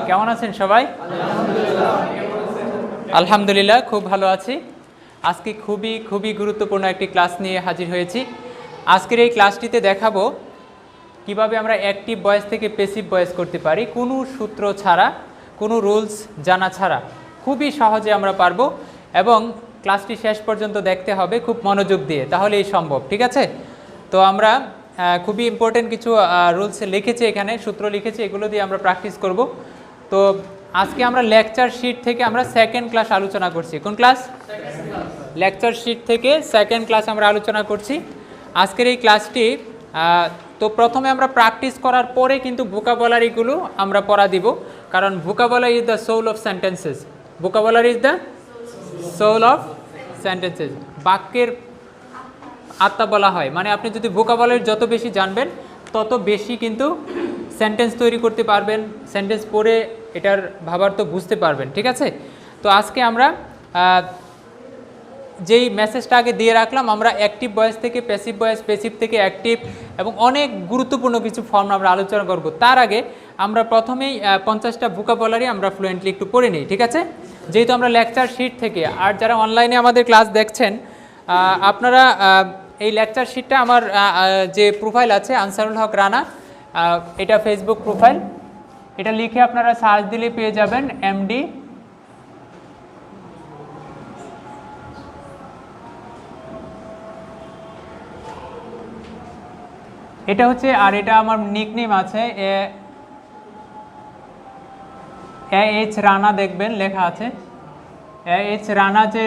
কেমন আছেন সবাই? আলহামদুলিল্লাহ, খুব ভালো আছি। আজকে খুবই গুরুত্বপূর্ণ একটি ক্লাস নিয়ে হাজির হয়েছি। আজকের এই ক্লাসটিতে দেখাবো কিভাবে আমরা অ্যাক্টিভ ভয়েস থেকে প্যাসিভ ভয়েস করতে পারি, কোনো সূত্র ছাড়া, কোনো রুলস জানা ছাড়া খুবই সহজে আমরা পারবো। এবং ক্লাসটি শেষ পর্যন্ত দেখতে হবে খুব মনোযোগ দিয়ে, তাহলেই সম্ভব। ঠিক আছে? তো আমরা খুবই ইম্পর্টেন্ট কিছু রুলস লিখেছি, এখানে সূত্র লিখেছি, এগুলো দিয়ে আমরা প্র্যাকটিস করব। তো আজকে আমরা লেকচার শিট থেকে আমরা সেকেন্ড ক্লাস আলোচনা করছি। কোন ক্লাস? লেকচার শিট থেকে সেকেন্ড ক্লাস আমরা আলোচনা করছি আজকের এই ক্লাসটি। তো প্রথমে আমরা প্র্যাকটিস করার পরে কিন্তু ভোকাবুলারিগুলো আমরা পড়া দিব, কারণ vocabulary is the soul of sentences. Vocabulary is the soul of sentences, বাক্যের আত্মা বলা হয়। মানে আপনি যদি ভোকাবুলারি যত বেশি জানবেন তত বেশি কিন্তু সেন্টেন্স তৈরি করতে পারবেন, সেন্টেন্স পড়ে এটার ভাবার্থ বুঝতে পারবেন। ঠিক আছে? তো আজকে আমরা যেই মেসেজটা আগে দিয়ে রাখলাম, আমরা অ্যাক্টিভ ভয়েস থেকে প্যাসিভ ভয়েস, প্যাসিভ থেকে অ্যাক্টিভ এবং অনেক গুরুত্বপূর্ণ কিছু ফর্ম আমরা আলোচনা করব। তার আগে আমরা প্রথমেই 50টা ভোকাবুলারি আমরা ফ্লুয়েন্টলি একটু পড়ে নিই। ঠিক আছে? যেহেতু আমরা লেকচার শিট থেকে, আর যারা অনলাইনে আমাদের ক্লাস দেখছেন আপনারা এই লেকচার শিটটা আমার যে প্রোফাইল আছে আনসারুল হক রানা, এটা ফেসবুক প্রোফাইল, এটা লিখে আপনারা সার্চ দিলে পেয়ে যাবেন এমডি এটা হচ্ছে, আর এটা আমার নিকনেম আছে এইচ রানা, দেখবেন লেখা আছে এইচ রানা। যে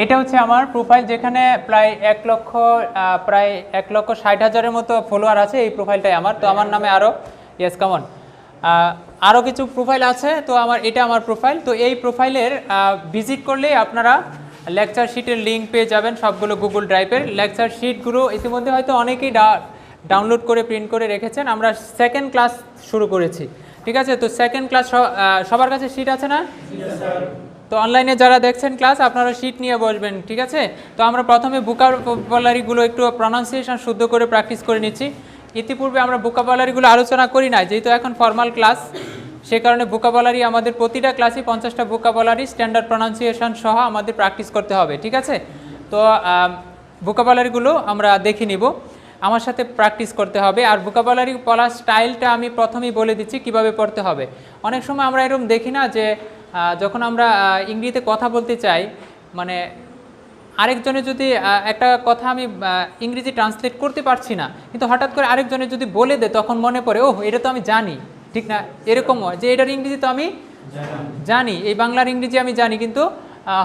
এটা হচ্ছে আমার প্রোফাইল, যেখানে প্রায় 1,60,000-এর মতো ফলোয়ার আছে। এই প্রোফাইলটাই আমার। তো আমার নামে আরও আরও কিছু প্রোফাইল আছে, তো এটা আমার প্রোফাইল। তো এই প্রোফাইলের ভিজিট করলেই আপনারা লেকচার শিটের লিঙ্ক পেয়ে যাবেন, সবগুলো গুগল ড্রাইভের লেকচার শিটগুলো ইতিমধ্যে হয়তো অনেকেই ডাউনলোড করে প্রিন্ট করে রেখেছেন। আমরা সেকেন্ড ক্লাস শুরু করেছি। ঠিক আছে? তো সেকেন্ড ক্লাস সবার কাছে শিট আছে না? তো অনলাইনে যারা দেখছেন ক্লাস, আপনারা শিট নিয়ে বসবেন। ঠিক আছে? তো আমরা প্রথমে ভোকাবুলারিগুলো একটু প্রনাউন্সিয়েশন শুদ্ধ করে প্র্যাকটিস করে নিচ্ছি। ইতিপূর্বে আমরা ভোকাবুলারিগুলো আলোচনা করি না, যেহেতু এখন ফর্মাল ক্লাস, সে কারণে ভোকাবুলারি আমাদের প্রতিটা ক্লাসে 50টা ভোকাবুলারি স্ট্যান্ডার্ড প্রনাউন্সিয়েশন সহ আমাদের প্র্যাকটিস করতে হবে। ঠিক আছে? তো ভোকাবুলারিগুলো আমরা দেখে নিব, আমার সাথে প্র্যাকটিস করতে হবে। আর ভোকাবুলারি পড়ার স্টাইলটা আমি প্রথমেই বলে দিচ্ছি কিভাবে পড়তে হবে। অনেক সময় আমরা এরকম দেখি না যে যখন আমরা ইংরেজিতে কথা বলতে চাই, মানে আরেকজনের যদি একটা কথা আমি ইংরেজি ট্রান্সলেট করতে পারছি না, কিন্তু হঠাৎ করে আরেকজনের যদি বলে দেয়, তখন মনে পড়ে, ওহ এটা তো আমি জানি। ঠিক না? এরকম হয় যে এটার ইংরেজি তো আমি জানি, এই বাংলার ইংরেজি আমি জানি, কিন্তু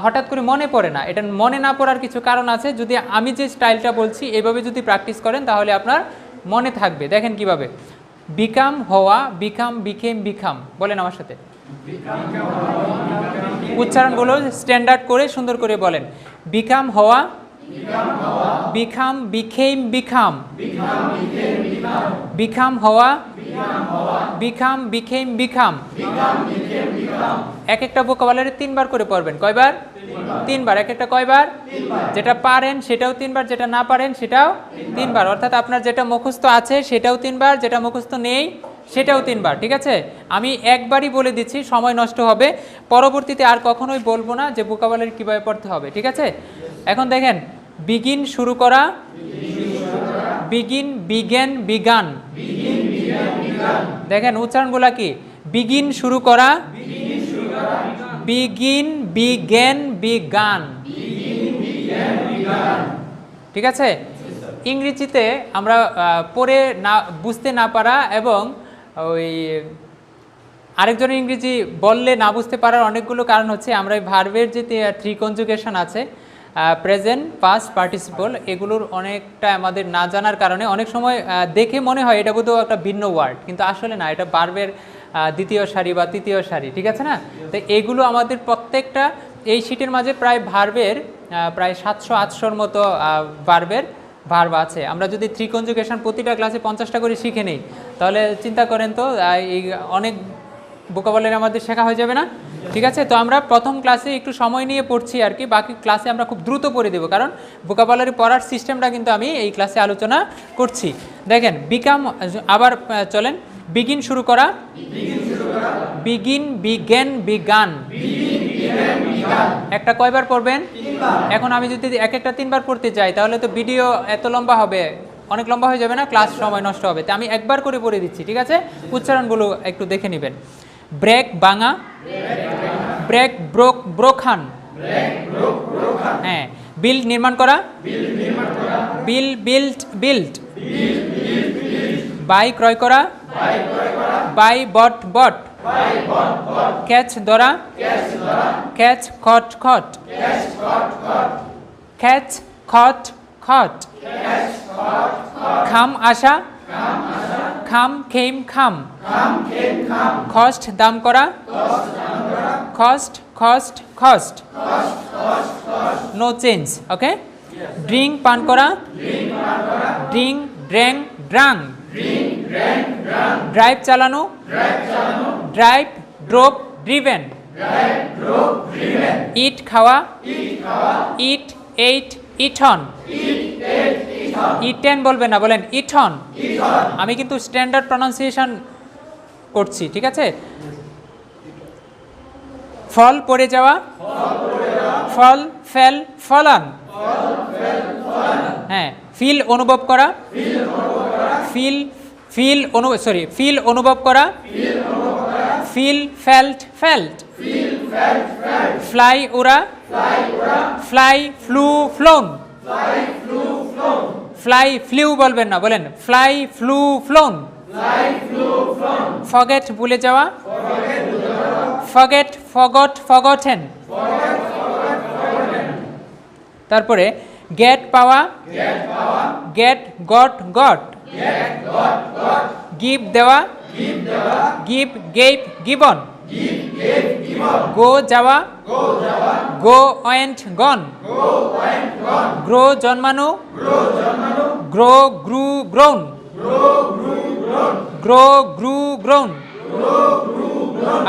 হঠাৎ করে মনে পড়ে না। এটা মনে না পড়ার কিছু কারণ আছে। যদি আমি যে স্টাইলটা বলছি এভাবে যদি প্র্যাকটিস করেন, তাহলে আপনার মনে থাকবে। দেখেন কিভাবে। বিকাম হওয়া, বিকাম, বিকেম, বিকাম। বলেন আমার সাথে, উচ্চারণগুলো স্ট্যান্ডার্ড করে সুন্দর করে বলেন। বিকাম হওয়া, বিকাম, বিকেম, বিকাম, বিকাম হওয়া, বিকাম, বিকেম, বিকাম। এক একটা ভোকাবুলারি 3 বার করে পড়বেন। কয়বার? 3 বার। এক একটা কয়বার? যেটা পারেন সেটাও 3 বার, যেটা না পারেন সেটাও 3 বার। অর্থাৎ আপনার যেটা মুখস্থ আছে সেটাও 3 বার, যেটা মুখস্থ নেই সেটাও 3 বার। ঠিক আছে? আমি একবারই বলে দিচ্ছি, সময় নষ্ট হবে। পরবর্তীতে আর কখনোই বলবো না যে ভোকাবুলারি কীভাবে পড়তে হবে। ঠিক আছে? এখন দেখেন, বিগিন শুরু করা, বিগিন, বিগেন, বিগান। দেখেন উচ্চারণগুলা কি? বিগিন শুরু করা, বিগিন, বিগেন, বিগান। ঠিক আছে? ইংরেজিতে আমরা পড়ে না বুঝতে না পারা এবং ওই আরেকজনের ইংরেজি বললে না বুঝতে পারার অনেকগুলো কারণ হচ্ছে আমরা এই ভার্বের যে 3 কনজুগেশন আছে, প্রেজেন্ট, পাস্ট, পার্টিসিপল, এগুলোর অনেকটা আমাদের না জানার কারণে অনেক সময় দেখে মনে হয় এটা বোধহয় একটা ভিন্ন ওয়ার্ড, কিন্তু আসলে না, এটা ভার্বের দ্বিতীয় সারি বা তৃতীয় সারি। ঠিক আছে না? তো এগুলো আমাদের প্রত্যেকটা এই শিটের মাঝে প্রায় ভার্বের প্রায় 700-800-র মতো ভার্ব আছে। আমরা যদি 3 কনজুগেশন প্রতিটা ক্লাসে 50টা করে শিখে নেই, তাহলে চিন্তা করেন তো এই ভোকাবুলারি আমাদের শেখা হয়ে যাবে না? ঠিক আছে, তো আমরা প্রথম ক্লাসে একটু সময় নিয়ে পড়ছি আর কি, বাকি ক্লাসে আমরা খুব দ্রুত পড়ে দেবো, কারণ ভোকাবুলারি পড়ার সিস্টেমটা কিন্তু আমি এই ক্লাসে আলোচনা করছি। দেখেন বিকাম, আবার চলেন বিগিন শুরু করা, বিগিন, বিজ্ঞান, বিজ্ঞান, একটা কয়বার পড়বেন? এখন আমি যদি এক একটা 3 বার পড়তে যাই তাহলে তো ভিডিও এত লম্বা হবে, অনেক লম্বা হয়ে যাবে না, ক্লাস সময় নষ্ট হবে। তো আমি একবার করে পড়ে দিচ্ছি, ঠিক আছে? উচ্চারণগুলো একটু দেখে নেবেন। ব্রেক ভাঙা, ব্রেক ব্রোক, ব্রোখান, হ্যাঁ। বিল্ড নির্মাণ করা, বিল বিল্ড, বিল্ড। বাই ক্রয় করা, বাই বট, বট। ক্যাচ ধরা, ক্যাচ খট, খট। ক্যাচ খট, খট। খাম আশা, খাম খেম, খাম। কষ্ট দাম করা, কষ্ট, কষ্ট, কষ্ট। নো চেঞ্জ, ওকে। ড্রিঙ্ক পান করা, ড্রিঙ্ক, ড্র্যাং, ড্রাং। ড্রাইভ চালানো, ড্রাইভ, ড্রোপ, ড্রিভেন। ইট খাওয়া, ইট, এইট, ইটন। ইটেন বলবেন না, বলেন ইটন। আমি কিন্তু স্ট্যান্ডার্ড প্রনাউন্সিয়েশন করছি, ঠিক আছে? ফল পড়ে যাওয়া, ফল, ফেল, ফলান। হ্যাঁ। ফিল অনুভব করা, ফিল, ফিল ফিল অনুভব করা, ফিল, ফেল্ট, ফেল্ট। ফ্লাই উড়া, fly, flew, flown. Fly flew বলবেন না, বলেন ফ্লাই, ফ্লু, ফ্লোন। ফরগেট ভুলে যাওয়া, ফরগেট, ফরগট, ফরগটেন। তারপরে গেট পাওয়া, গেট, গট, গট। গিভ দেওয়া, গিভ, গেভ, গিবন। গো যাওয়া, গো ওয়েন্ট, গন। গ্রো জন্মানো, grow, grew, grown. Grow, grew, grown.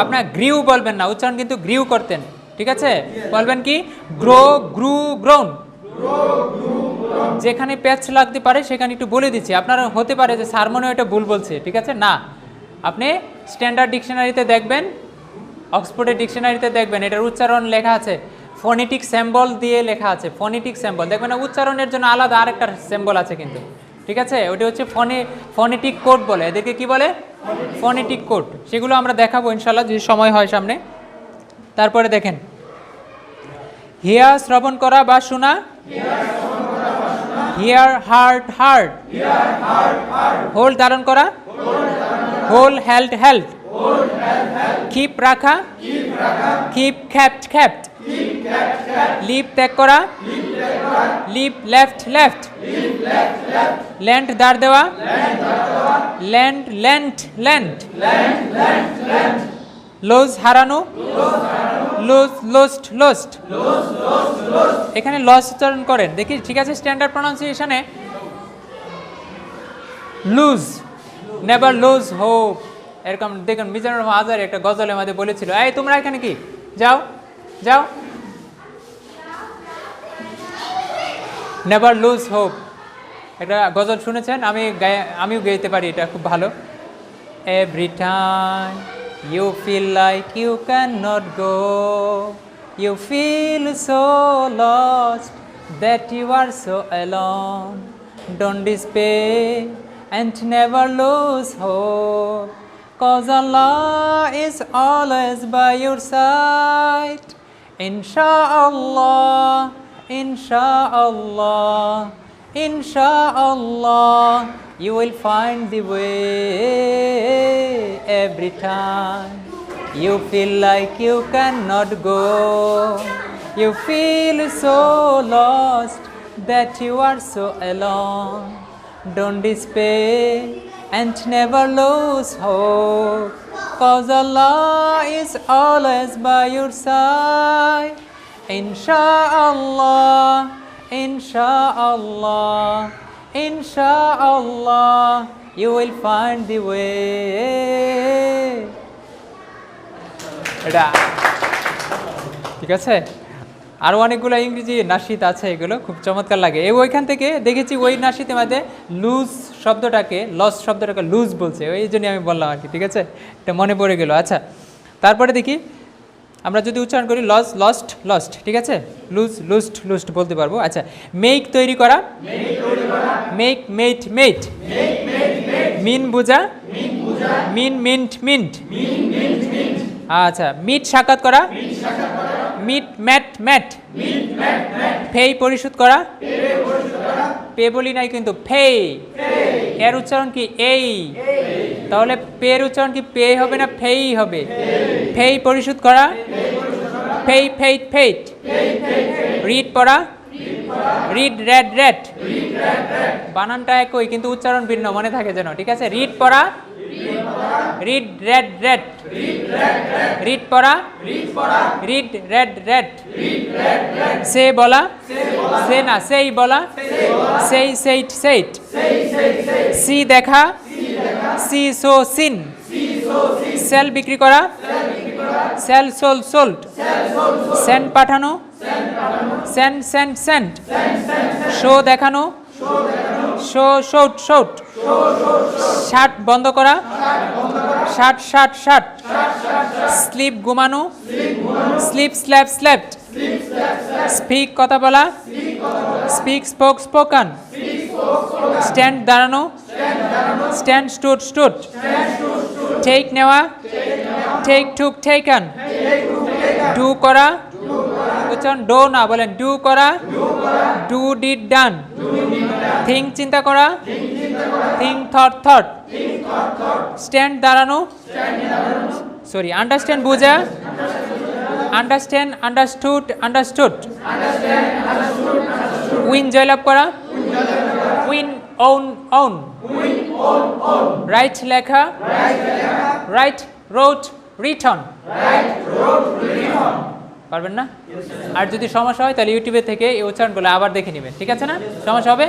আপনার গ্রিউ বলবেন না, উচ্চারণ কিন্তু গ্রিউ করতেন, ঠিক আছে? বলবেন কি? Grow, grew, grown. যেখানে প্যাচ লাগতে পারে সেখানে একটু বলে দিচ্ছি। আপনারা হতে পারে যে স্যার মনে হয় এটা ভুল বলছে, ঠিক আছে? না, আপনি স্ট্যান্ডার্ড ডিকশনারিতে দেখবেন, অক্সফোর্ডের ডিকশনারিতে দেখবেন, এটার উচ্চারণ লেখা আছে, ফোনেটিক সিম্বল দিয়ে লেখা আছে। ফোনেটিক সিম্বল দেখবেন না, উচ্চারণের জন্য আলাদা আরেকটা সিম্বল আছে কিন্তু, ঠিক আছে? ওটা হচ্ছে ফোনেটিক কোড বলে, এদেরকে কি বলে? Phonetic code. সেগুলো আমরা দেখাবো ইনশাল্লাহ যদি সময় হয় সামনে। তারপরে দেখেন হিয়ার, শ্রবণ করা বা শোনা, হিয়ার, হার্ট, হার্ট। হোল্ড ধারণ করা, হোল, হেল্ড, হেল্ড। কিপ রাখা, কিপ, খ্যাপ্ট, খ্যাপ্ট। লিপ ত্যাগ করা, লিপ, লেফট, লেফট। ল্যান্ড দাঁড় দেওয়া, ল্যান্ড, ল্যান্ড, ল্যান্ড। লোজ হারানো, লোজ, লোস্ট, লোস্ট। এখানে লস উচ্চারণ করেন দেখি, ঠিক আছে? স্ট্যান্ডার্ড প্রনাউন্সিয়েশনে লুজ, নেভার লুজ হোপ, এরকম দেখুন মিজানুর রহমান আজহারি একটা গজলের মধ্যে বলেছিল, এই তোমরা এখানে কি যাও, যাও, নেভার লুজ হোপ। একটা গজল শুনেছেন? আমিও গাইতে পারি, এটা খুব ভালো। Every time you feel like you cannot go, you feel so lost that you are so alone, don't despair and never lose hope, cause Allah is always by your side. Insha'Allah, Insha'Allah, Insha'Allah, you will find the way. Every time you feel like you cannot go, you feel so lost that you are so alone, don't despair and never lose hope, cause Allah is always by your side. Insha'Allah, Insha'Allah, Insha'Allah, you will find the way. এটা ঠিক আছে। আরও অনেকগুলো ইংরেজি নাসিদ আছে, এগুলো খুব চমৎকার লাগে। ওইখান থেকে দেখেছি ওই নাসিদের মধ্যে লুজ শব্দটাকে, লস শব্দটাকে লুজ বলছে, ওই জন্যই আমি বললাম আর কি, ঠিক আছে, এটা মনে পড়ে গেল। আচ্ছা, তারপরে দেখি আমরা যদি উচ্চারণ করি লস, লস্ট, লস্ট, ঠিক আছে, লুজ, লুস্ট, লুস্ট বলতে পারবো। আচ্ছা, মেক তৈরি করা, মেক, মেট, মেট, মিন বোঝা, মিন, মিন্ট, মিন্ট। আচ্ছা, মিট সাক্ষাৎ করা, মিট, ম্যাট, ম্যাট। ফেই পরিশোধ করা, পে বলি নাই কিন্তু, ফেই, এর উচ্চারণ কি এই, তাহলে পের উচ্চারণ কি পে হবে না ফেই হবে? ফেই পরিশোধ করা, ফেই, ফেইট, ফেইট। রিড পড়া, রিড, রেড, রেড। বানানটা একই কিন্তু উচ্চারণ ভিন্ন, মনে থাকে যেন, ঠিক আছে। রিড পড়া, রিড, রেড, রেড। রিড পড়া, রিড, রেড, রেড। সে বলা, সে না, সেই বলা, সেই, সেইট, সেইট। সি দেখা, সি, সো, সিন। সেল বিক্রি করা, সেল, সোল, সোল্ড। সেন্ড পাঠানো, সেন্ড, সেন্ড, সেন্ট। শো দেখানো, শো, শোট, শোট। শার্ট বন্ধ করা, শার্ট, শার্ট, শার্ট। স্লিপ ঘুমানো, স্লিপ, স্ল্যাপ, স্ল্যাপড। স্পিক কথা বলা, স্পিক, স্পোক, স্পোকান। স্ট্যান্ড দাঁড়ানো, স্ট্যান্ড, স্টুড, স্টুড। টেক নেওয়া, টেক, টুক, টেকান। ডু করা, উচ্চারণ ডো না, বলেন ডু করা, ডু, ডিড, ডান। থিঙ্ক চিন্তা করা, থিঙ্ক, থট, থট। স্ট্যান্ড দাঁড়ানো, সরি, আন্ডারস্ট্যান্ড বোঝা, আন্ডারস্ট্যান্ড, আন্ডারস্টুড, আন্ডারস্টুড। উইন জয়লাভ করা, উইন, ওন, ওন। রাইট লেখা, রাইট, রোট, রিটন। পারবেন না? আর যদি সমস্যা হয় তাহলে ইউটিউবে থেকে এই উচ্চারণগুলো আবার দেখে নেবেন, ঠিক আছে না? সমস্যা হবে?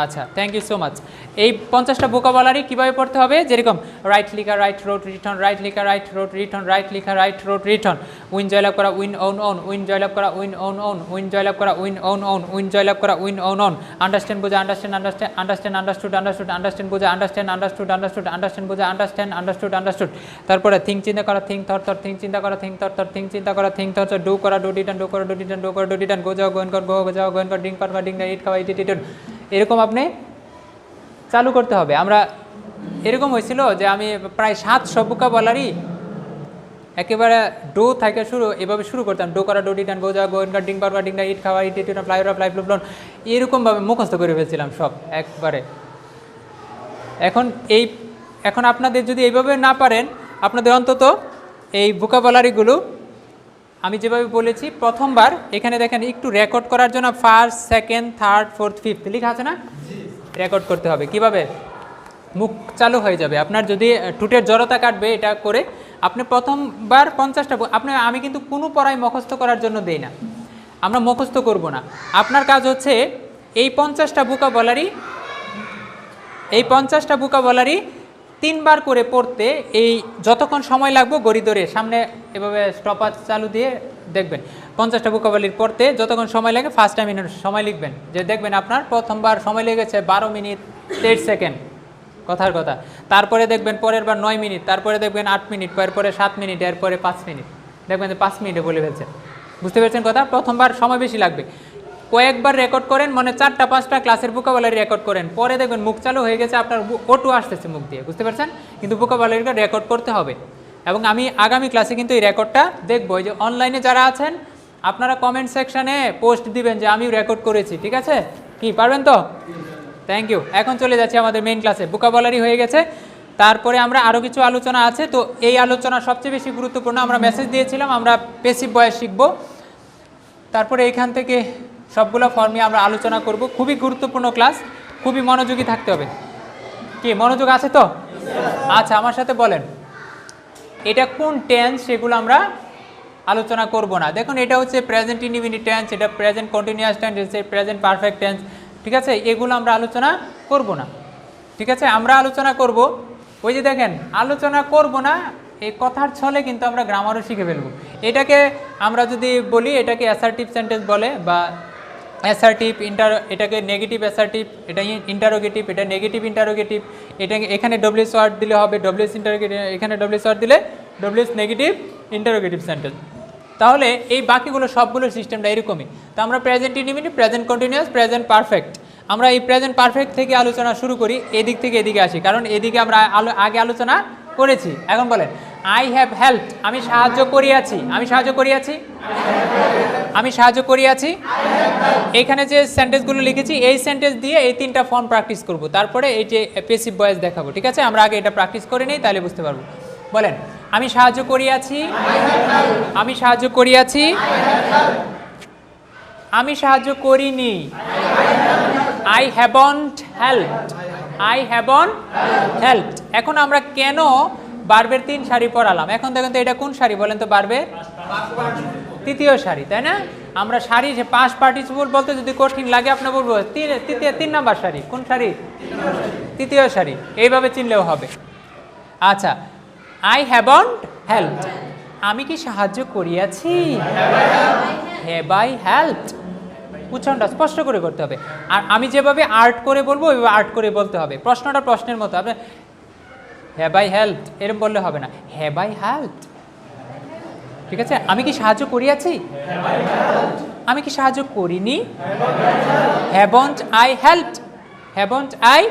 আচ্ছা, থ্যাংক ইউ সো মাচ। এই 50টা ভোকাবুলারি কীভাবে পড়তে হবে? যেরকম রাইট লিখা, রাইট, রোট, রিটন। রাইট লিখা, রাইট, রোট, রিটন। রাইট লিখা, রাইট, রোট, রিটন। উইন জয়লাভ করা, উইন, ওন, ওন। উইন জয়লাভ করা, উইন, ওন, ওন। উইন জয়লাভ করা, উইন, ওন, ওন। উইন জয়লাভ করা, উইন, ওন, ওন। আন্ডারস্ট্যান্ড বোঝা, understand, understand, understand, understood, understood. Understand বোঝা, আন্ডারস্ট্যান্ড, আন্ডারস্টুড, আন্ডারস্টুড। আন্ডারস্ট্যান্ড বোঝা, আন্ডারস্ট্যান্ড, আন্ডারস্টুড, আন্ডারস্টুড। তারপরে থিঙ্ক চিন্তা করা, থিঙ্ক, থট, থট। থিঙ্ক চিন্তা করা, থিঙ্ক, থট, থট। থিঙ্ক চিন্তা করা, থিঙ্ক, থট, থট। ডু করা, ডু, ডিটান। ডু করা, ডু, ডিটান। ডু করা, ডু, ডিটান। গো যাও, গোয়েন কর, গো যাও, গোয়েন কর। ড্রিঙ্ক কর, ড্রিঙ্ক, ইট খাওয়া, ইট, ইট, ইট। এরকম আপনি চালু করতে হবে। আমরা এরকম হয়েছিল যে আমি প্রায় 700 ভোকাবুলারি একেবারে ডো থেকে এভাবে শুরু করতাম। ডো করা, ডো, ডিটান। গো যাওয়া, গোয়েন কর, ড্রিঙ্ক কর, ড্রিঙ্ক, ইট খাওয়া, ইট, ইট, ফ্লাই ওভার, ফ্লাই ফ্লুপ্লন। এরকমভাবে মুখস্থ করে ফেলছিলাম সব একবারে। এখন আপনাদের যদি এইভাবে না পারেন, আপনাদের অন্তত এই ভোকাবুলারিগুলো আমি যেভাবে বলেছি প্রথমবার এখানে দেখেন একটু রেকর্ড করার জন্য first, second, third, fourth, fifth লেখা আছে না, রেকর্ড করতে হবে। কিভাবে? মুখ চালু হয়ে যাবে আপনার, যদি ঠোঁটের জড়তা কাটবে এটা করে। আপনি প্রথমবার 50টা, আমি কিন্তু কোনো পড়াই মুখস্থ করার জন্য দেই না, আমরা মুখস্থ করব না। আপনার কাজ হচ্ছে এই 50টা ভোকাবুলারি 3বার করে পড়তে। এই যতক্ষণ সময় লাগবে গড়ি ধরে সামনে এভাবে স্টপার চালু দিয়ে দেখবেন 50টা ভোকাবুলারি পড়তে যতক্ষণ সময় লাগে ফার্স্ট টাইম সময় লিখবেন, যে দেখবেন আপনার প্রথমবার সময় লেগেছে 12 মিনিট 8 সেকেন্ড, কথার কথা। তারপরে দেখবেন পরের বার 9 মিনিট, তারপরে দেখবেন 8 মিনিট, এরপরে 7 মিনিট, এরপরে 5 মিনিট, দেখবেন যে 5 মিনিটে বলে ফেলছেন। বুঝতে পেরেছেন কথা? প্রথমবার সময় বেশি লাগবে। কয়েকবার রেকর্ড করেন, মানে 4টা-5টা ক্লাসের ভোকাবুলারি রেকর্ড করেন, পরে দেখবেন মুখ চালু হয়ে গেছে, আপনার অটো আসতেছে মুখ দিয়ে। বুঝতে পারছেন? কিন্তু ভোকাবুলারিটা রেকর্ড করতে হবে। এবং আমি আগামী ক্লাসে কিন্তু এই রেকর্ডটা দেখবো। যে অনলাইনে যারা আছেন আপনারা কমেন্ট সেকশানে পোস্ট দিবেন যে আমি রেকর্ড করেছি, ঠিক আছে? কি পারবেন তো? Thank you. এখন চলে যাচ্ছি আমাদের মেইন ক্লাসে। ভোকাবুলারি হয়ে গেছে, তারপরে আমরা আরও কিছু আলোচনা আছে। তো এই আলোচনা সবচেয়ে বেশি গুরুত্বপূর্ণ। আমরা মেসেজ দিয়েছিলাম আমরা প্যাসিভ ভয়েস শিখব, তারপরে এইখান থেকে সবগুলো ফর্মে আমরা আলোচনা করব। খুবই গুরুত্বপূর্ণ ক্লাস, খুবই মনোযোগী থাকতে হবে। কি মনোযোগ আছে তো? আচ্ছা, আমার সাথে বলেন এটা কোন টেন্স, সেগুলো আমরা আলোচনা করব না। দেখুন, এটা হচ্ছে প্রেজেন্ট ইনডিফিনিট টেন্স, এটা প্রেজেন্ট কন্টিনিউয়াস টেন্স, এটা প্রেজেন্ট পারফেক্ট টেন্স, ঠিক আছে? এগুলো আমরা আলোচনা করব না, ঠিক আছে? আমরা আলোচনা করব ওই যে দেখেন, আলোচনা করব না এই কথার ছলে কিন্তু আমরা গ্রামারও শিখে ফেলবো। এটাকে আমরা যদি বলি এটাকে অ্যাসার্টিভ সেন্টেন্স বলে, বা অ্যাসার্টিভ এটাকে নেগেটিভ অ্যাসার্টিভ, এটা ইন্টারোগেটিভ, এটা নেগেটিভ ইন্টারোগেটিভ, এটা এখানে ডব্লিউএস ওয়ার্ড দিলে হবে ডব্লিউএস ইন্টারোগেটিভ, এখানে ডব্লিউএস ওয়ার্ড দিলে ডব্লিউএস নেগেটিভ ইন্টারোগেটিভ সেন্টেন্স। তাহলে এই বাকিগুলো সবগুলো সিস্টেমটা এরকমই। তো আমরা present indefinite, present continuous, present perfect, আমরা এই প্রেজেন্ট পারফেক্ট থেকে আলোচনা শুরু করি, এদিক থেকে এদিকে আসি, কারণ এদিকে আমরা আগে আলোচনা করেছি। এখন বলেন আই হ্যাভ হেল্পড, আমি সাহায্য করিয়াছি, আমি সাহায্য করিয়াছি, আমি সাহায্য করিয়াছি। এখানে যে সেন্টেন্সগুলো লিখেছি এই সেন্টেন্স দিয়ে এই তিনটা ফর্ম প্র্যাকটিস করব, তারপরে এই যে প্যাসিভ ভয়েস দেখাবো, ঠিক আছে? আমরা আগে এটা প্র্যাকটিস করে নিই, তাহলে বুঝতে পারবো। বলেন আমি সাহায্য করিয়াছি, আমি সাহায্য করিয়াছি, আমি সাহায্য করিনি, I haven't helped, I haven't helped. এখন আমরা কেন বারবের 3 সারি পড়ালাম? এখন দেখেন তো এটা কোন সারি বলেন তো? বারবের তৃতীয় সারি, তাই না? আমরা সারি যে পাস্ট পার্টিসিপল বলতে যদি কঠিন লাগে আপনার বলবো 3 নাম্বার সারি। কোন সারি? তৃতীয় সারি। এইভাবে চিনলেও হবে। আচ্ছা, আই হ্যাভন্ট হেল্পড, আমি কি সাহায্য করিয়াছি? Have I helped. উচ্চারণটা স্পষ্ট করে করতে হবে। আর আমি যেভাবে আর্ট করে বলবো ওইভাবে আর্ট করে বলতে হবে। প্রশ্নটা প্রশ্নের মতো, আপনি হ্যাভ আই হেল্পড এরকম বললে হবে না, হ্যাভ আই হেল্পড, ঠিক আছে? আমি কি সাহায্য করিয়াছি? আমি কি সাহায্য করিনি? Haven't I helped, haven't I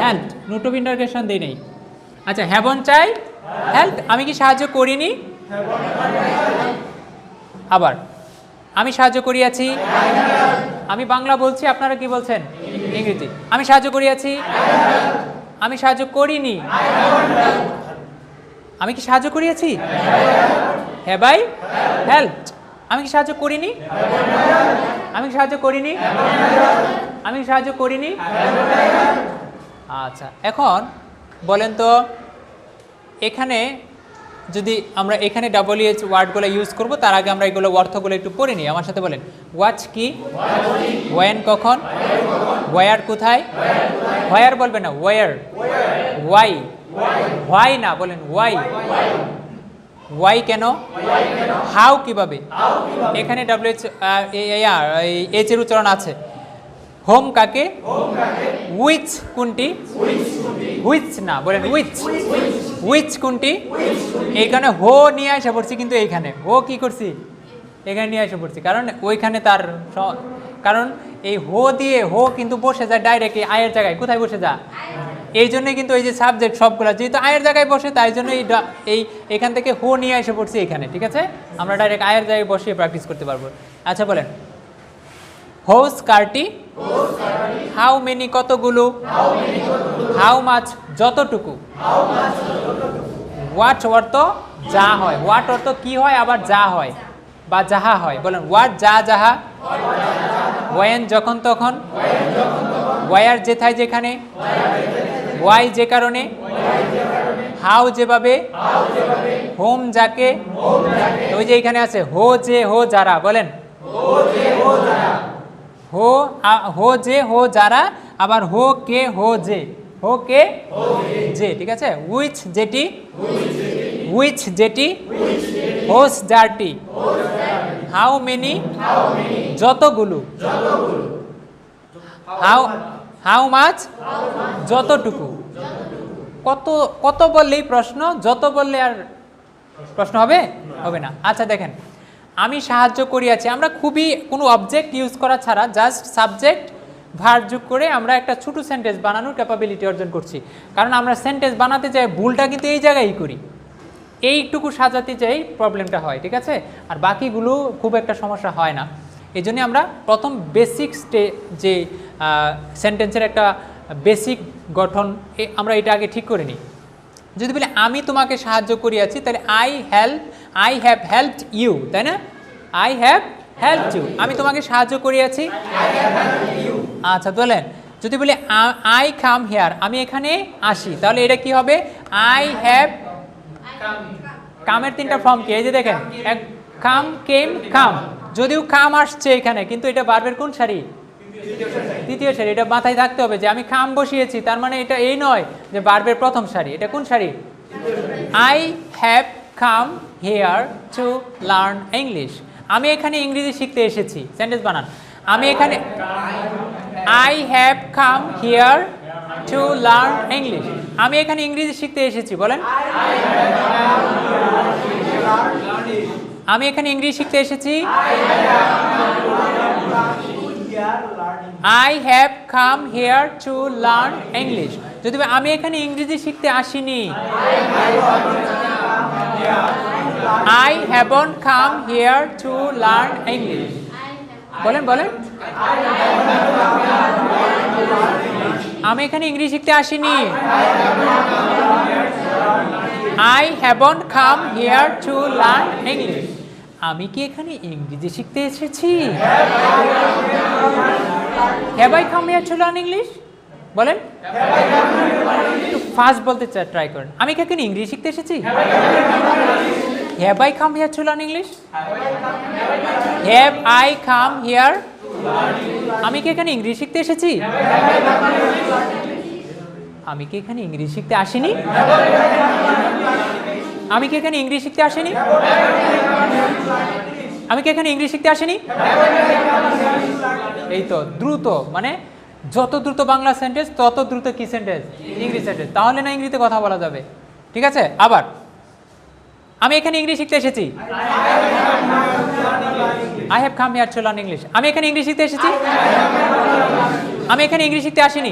helped, note of interrogation দিই নেই। আচ্ছা, হ্যাভন্ট আই হেল্পড, আমি কি সাহায্য করিনি? আবার আমি সাহায্য করিয়াছি, আমি বাংলা বলছি, আপনারা কি বলছেন? ইংরেজি। আমি সাহায্য করিয়াছি, আমি সাহায্য করিনি, আমি কি সাহায্য করিয়াছি? হ্যাভ আই হেল্পড, আমি কি সাহায্য করিনি? আমি সাহায্য করিনি, আমি সাহায্য করিনি। আচ্ছা, এখন বলেন তো এখানে যদি আমরা এখানে WH ওয়ার্ডগুলো ইউজ করব, তার আগে আমরা এগুলো অর্থগুলো একটু পড়ে নিই। আমার সাথে বলেন ওয়াচ কি, ওয়েন কখন, ওয়ার কোথায়, হোয়ার বলবেন না, ওয়ার, ওয়াই, হোয়াই না, বলেন ওয়াই, ওয়াই কেন, হাউ কিভাবে, এখানে WH এইচ এর উচ্চারণ আছে। হোম কাকে, উইচ কোনটি, হুইচ না, বলেন উইচ, উইচ কোনটি। এইখানে হো নিয়ে আসা পড়ছি, কিন্তু এইখানে হো কি করছি, এখানে নিয়ে আসা পড়ছি, কারণ ওইখানে তার কারণ এই হো দিয়ে হো কিন্তু বসে যায় ডাইরেক্ট আয়ের জায়গায়। কোথায় বসে যা? এই জন্যই কিন্তু এই যে সাবজেক্ট সবগুলো যেহেতু আয়ের জায়গায় বসে, তাই জন্য এই এখান থেকে হো নিয়ে এসে পড়ছি এখানে, ঠিক আছে? আমরা ডাইরেক্ট আয়ের জায়গায় বসিয়ে প্র্যাকটিস করতে পারবো। আচ্ছা বলেন হোস কারটি, হাউ মেনি কতগুলো, হাউ মাছ যতটুকু, হোয়াট অর্থ যা হয়, হোয়াট অর্থ কি হয় আবার যা হয় বা যাহা হয়। বলেন হোয়াট যা যাহা, ওয়েন যখন তখন, ওয়ার যেথায় যেখানে, ওয়াই যে কারণে, হাউ যেভাবে, হোম যাকে, ওই যে এখানে আছে হো যে হো যারা, বলেন হো, হো যে হো যারা, আবার হো কে হো যে, হো কে যে, ঠিক আছে? উইচ যেটি, উইচ যেটি, হোস যারটি, হাউ মেনি যতগুলো, হাউ হাউ মাছ যতটুকু। কত কত বললেই প্রশ্ন, যত বললে আর প্রশ্ন হবে হবে না। আচ্ছা দেখেন, আমি সাহায্য করিয়াছি, আমরা খুবই কোনো অবজেক্ট ইউজ করা ছাড়া জাস্ট সাবজেক্ট ভার্ব যোগ করে আমরা একটা ছোটো সেন্টেন্স বানানোর ক্যাপাবিলিটি অর্জন করছি। কারণ আমরা সেন্টেন্স বানাতে যাই ভুলটা কিন্তু এই জায়গায় করি, এইটুকু সাজাতে চাই প্রবলেমটা হয়, ঠিক আছে? আর বাকিগুলো খুব একটা সমস্যা হয় না। এই জন্যে আমরা প্রথম বেসিক যে সেন্টেন্সের একটা বেসিক গঠন আমরা এটা আগে ঠিক করে নিই। যদি বলি আমি তোমাকে সাহায্য করিয়াছি, তাহলে আই হ্যাভ হেল্পড ইউ, তাই না? আই হ্যাভ হেল্পড ইউ, আমি তোমাকে সাহায্য করিয়াছি। আচ্ছা বলেন যদি বলি আই কাম হেয়ার, আমি এখানে আসি, তাহলে এটা কি হবে? আই হ্যাভ, কামের 3টা ফর্ম কি? এই যে দেখেন, কাম, কেম, কাম। যদিও কাম আসছে এখানে, কিন্তু এটা ভার্বের কোন সারি? তৃতীয় সারি। এটা মাথায় থাকতে হবে যে আমি কাম বসিয়েছি, তার মানে এটা এই নয় যে ভার্বের প্রথম সারি। এটা কোন সারি? I have come here to learn English. আমি এখানে ইংরেজি শিখতে এসেছি। সেন্টেন্স বানান। আমি এখানে I have come here to learn English. আমি এখানে ইংরেজি শিখতে এসেছি। বলেন, আমি এখানে ইংরেজি শিখতে এসেছি। I have come here to learn English. যদি আমি এখানে ইংরেজি শিখতে আসিনি, I haven't come here to learn English. বলেন বলেন, আমি এখানে ইংরেজি শিখতে আসিনি। I haven't come here to learn English. আমি কি এখানে ইংরেজি শিখতে এসেছি? Have I come here to learn English? বলেন, একটু ফাস্ট বলতে ট্রাই করেন। আমি কি এখানে ইংরেজি শিখতে এসেছি? Have I come here to learn English? Have I come here? আমি কি এখানে ইংরেজি শিখতে এসেছি? আমি কি এখানে ইংরেজি শিখতে আসিনি? আমি কি এখানে ইংরেজি শিখতে আসিনি? আমি কি এখানে ইংরেজি শিখতে আসিনি? এই তো দ্রুত, মানে যত দ্রুত বাংলা সেন্টেন্স তত দ্রুত কি সেন্টেন্স? ইংরেজি সেন্টেন্স। তাহলে না ইংরেজিতে কথা বলা যাবে। ঠিক আছে, আবার আমি এখানে ইংরেজি শিখতে এসেছি। I have come here to learn English. আমি এখানে ইংরেজি শিখতে এসেছি। আমি এখানে ইংরেজি শিখতে আসিনি।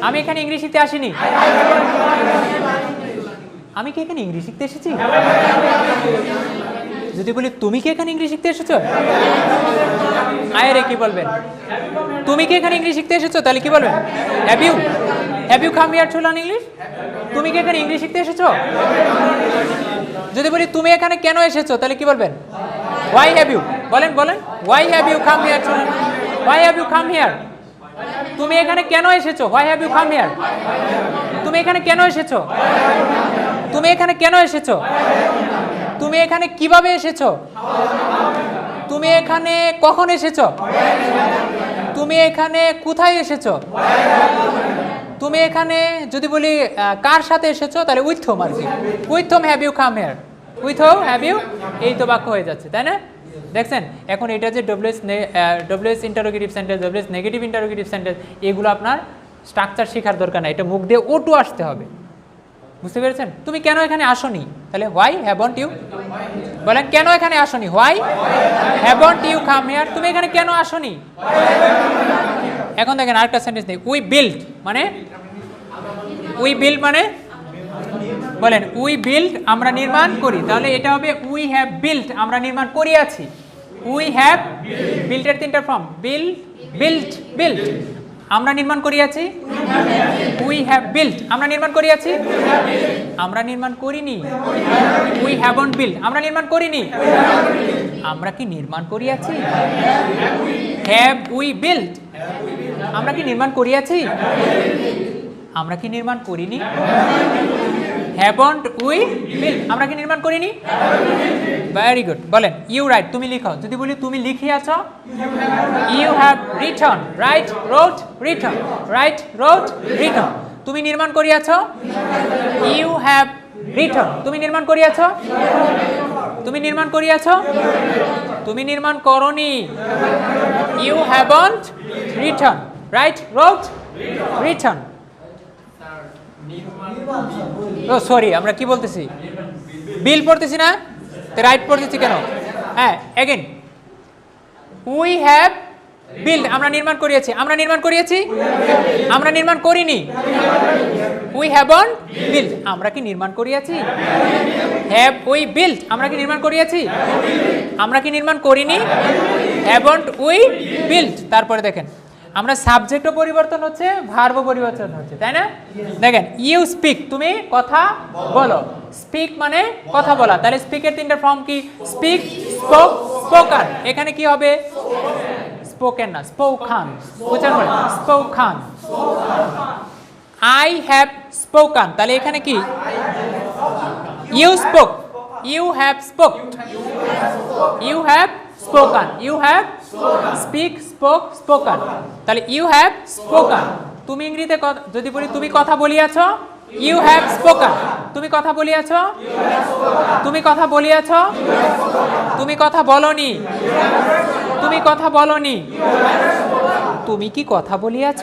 আমি এখানে ইংরেজি শিখতে আসিনি। আমি কি এখানে ইংরেজি শিখতে এসেছি? যদি বলি তুমি কি এখানে ইংরেজি শিখতে এসেছো, আরে কি বলবেন? তুমি কি এখানে ইংরেজি শিখতে এসেছো, তাহলে কি বলবেন? Have you come here to learn English? তুমি কি এখানে ইংরেজি শিখতে এসেছো? যদি বলি তুমি এখানে কেন এসেছো, তাহলে কি বলবেন? Why have you? বলেন বলেন, why have you come here to learn? Why have you come here? তুমি এখানে কেন এসেছো? Why have you come here? তুমি এখানে কেন এসেছো? তুমি এখানে কেন এসেছো? তুমি এখানে কিভাবে এসেছো? তুমি এখানে কখন এসেছো? তুমি এখানে কোথায় এসেছো? তুমি এখানে যদি বলি কার সাথে এসেছো, তাহলে উইথ হোম আর কি। With whom have you come here? With whom have you? এই তো বাক্য হয়ে যাচ্ছে, তাই না? দেখছেন, এখন এটা যে ডব্লিউএস ইন্টারোগেটিভ সেন্টেন্স, ডব্লিউএস নেগেটিভ ইন্টারোগেটিভ সেন্টেন্স, এগুলো আপনার স্ট্রাকচার শেখার দরকার নাই। এটা মুখ দিয়ে ওটু আসতে হবে। বুঝতে পেরেছেন? তুমি কেন এখানে আসনি, তাহলে হোয়াই হ্যাভন্ট ইউ? বলেন, কেন এখানে আসনি? Why haven't you come here? তুমি এখানে কেন আসনি? এখন দেখেন আরেকটা সেন্টেন্স নেই, উই বিল্ড, মানে উই বিল্ড মানে বলেন, উই বিল্ড আমরা নির্মাণ করি। তাহলে এটা হবে উই হ্যাভ বিল্ড, আমরা নির্মাণ করিয়াছি। উই হ্যাভ বিল্ডের তিনটা ফর্ম, বিল্ড, বিল্ড, বিল্ড। আমরা নির্মাণ করিয়াছি। উই হ্যাভ বিল্ড, আমরা নির্মাণ করিয়াছি। আমরা নির্মাণ করিনি। উই হ্যাভন্ট বিল্ড, আমরা নির্মাণ করিনি। আমরা কি নির্মাণ করিয়াছি? হ্যাভ উই বিল্ড, আমরা কি নির্মাণ করিয়াছি? আমরা কি নির্মাণ করিনি? হ্যাভন্ট উই বিল্ড, আমরা কি নির্মাণ করিনি? Very good. বলেন, ইউ রাইট, তুমি লিখো। যদি বলি তুমি লিখিয়াছ, you have written. Write, wrote, written. Write, wrote, written. তুমি নির্মাণ করিয়াছ, ইউ হ্যাভ রিটন। তুমি নির্মাণ করিয়াছ, তুমি নির্মাণ করিয়াছ। তুমি নির্মাণ করনি, you haven't written. Write, wrote, written. Oh sorry, আমরা কি বলতেছি? বিল পড়তেছি না, তো রাইট পড়তেছি কেন? হ্যাঁ, এগেন, উই হ্যাভ বিল্ড, আমরা নির্মাণ করিয়েছি। আমরা নির্মাণ করিয়েছি, আমরা নির্মাণ করিনি। উই হ্যাভন্ট বিল্ড, আমরা কি নির্মাণ করিয়েছি? হ্যাভ উই বিল্ড, আমরা কি নির্মাণ করিয়েছি? আমরা কি নির্মাণ করিনি? Haven't we build. তারপরে দেখেন, আমরা সাবজেক্টও পরিবর্তন হচ্ছে, ভার্বও পরিবর্তন হচ্ছে, তাই না? দেখেন, ইউ স্পিক, তুমি কথা বলো। স্পিক মানে কথা বলা। তাহলে স্পিকের তিনটা ফর্ম কি? Speak, spoke, spoken. এখানে কি হবে? স্পোকেন না, স্পোকান। উচ্চারণ করে স্পোকান। আই হ্যাভ স্পোকান, তাহলে এখানে কি? You spoke, you have spoke, you have spoken, you have speak, spoke, spoken. তাহলে ইউ হ্যাভ স্পোকান। তুমি ইংরেজিতে যদি বলি তুমি কথা বলিয়াছ, ইউ হ্যাভ স্পোকেন, তুমি কথা বলিয়াছ, তুমি কথা বলিয়াছ, তুমি কথা বলনি, তুমি কথা বলনি, তুমি কি কথা বলিয়াছ,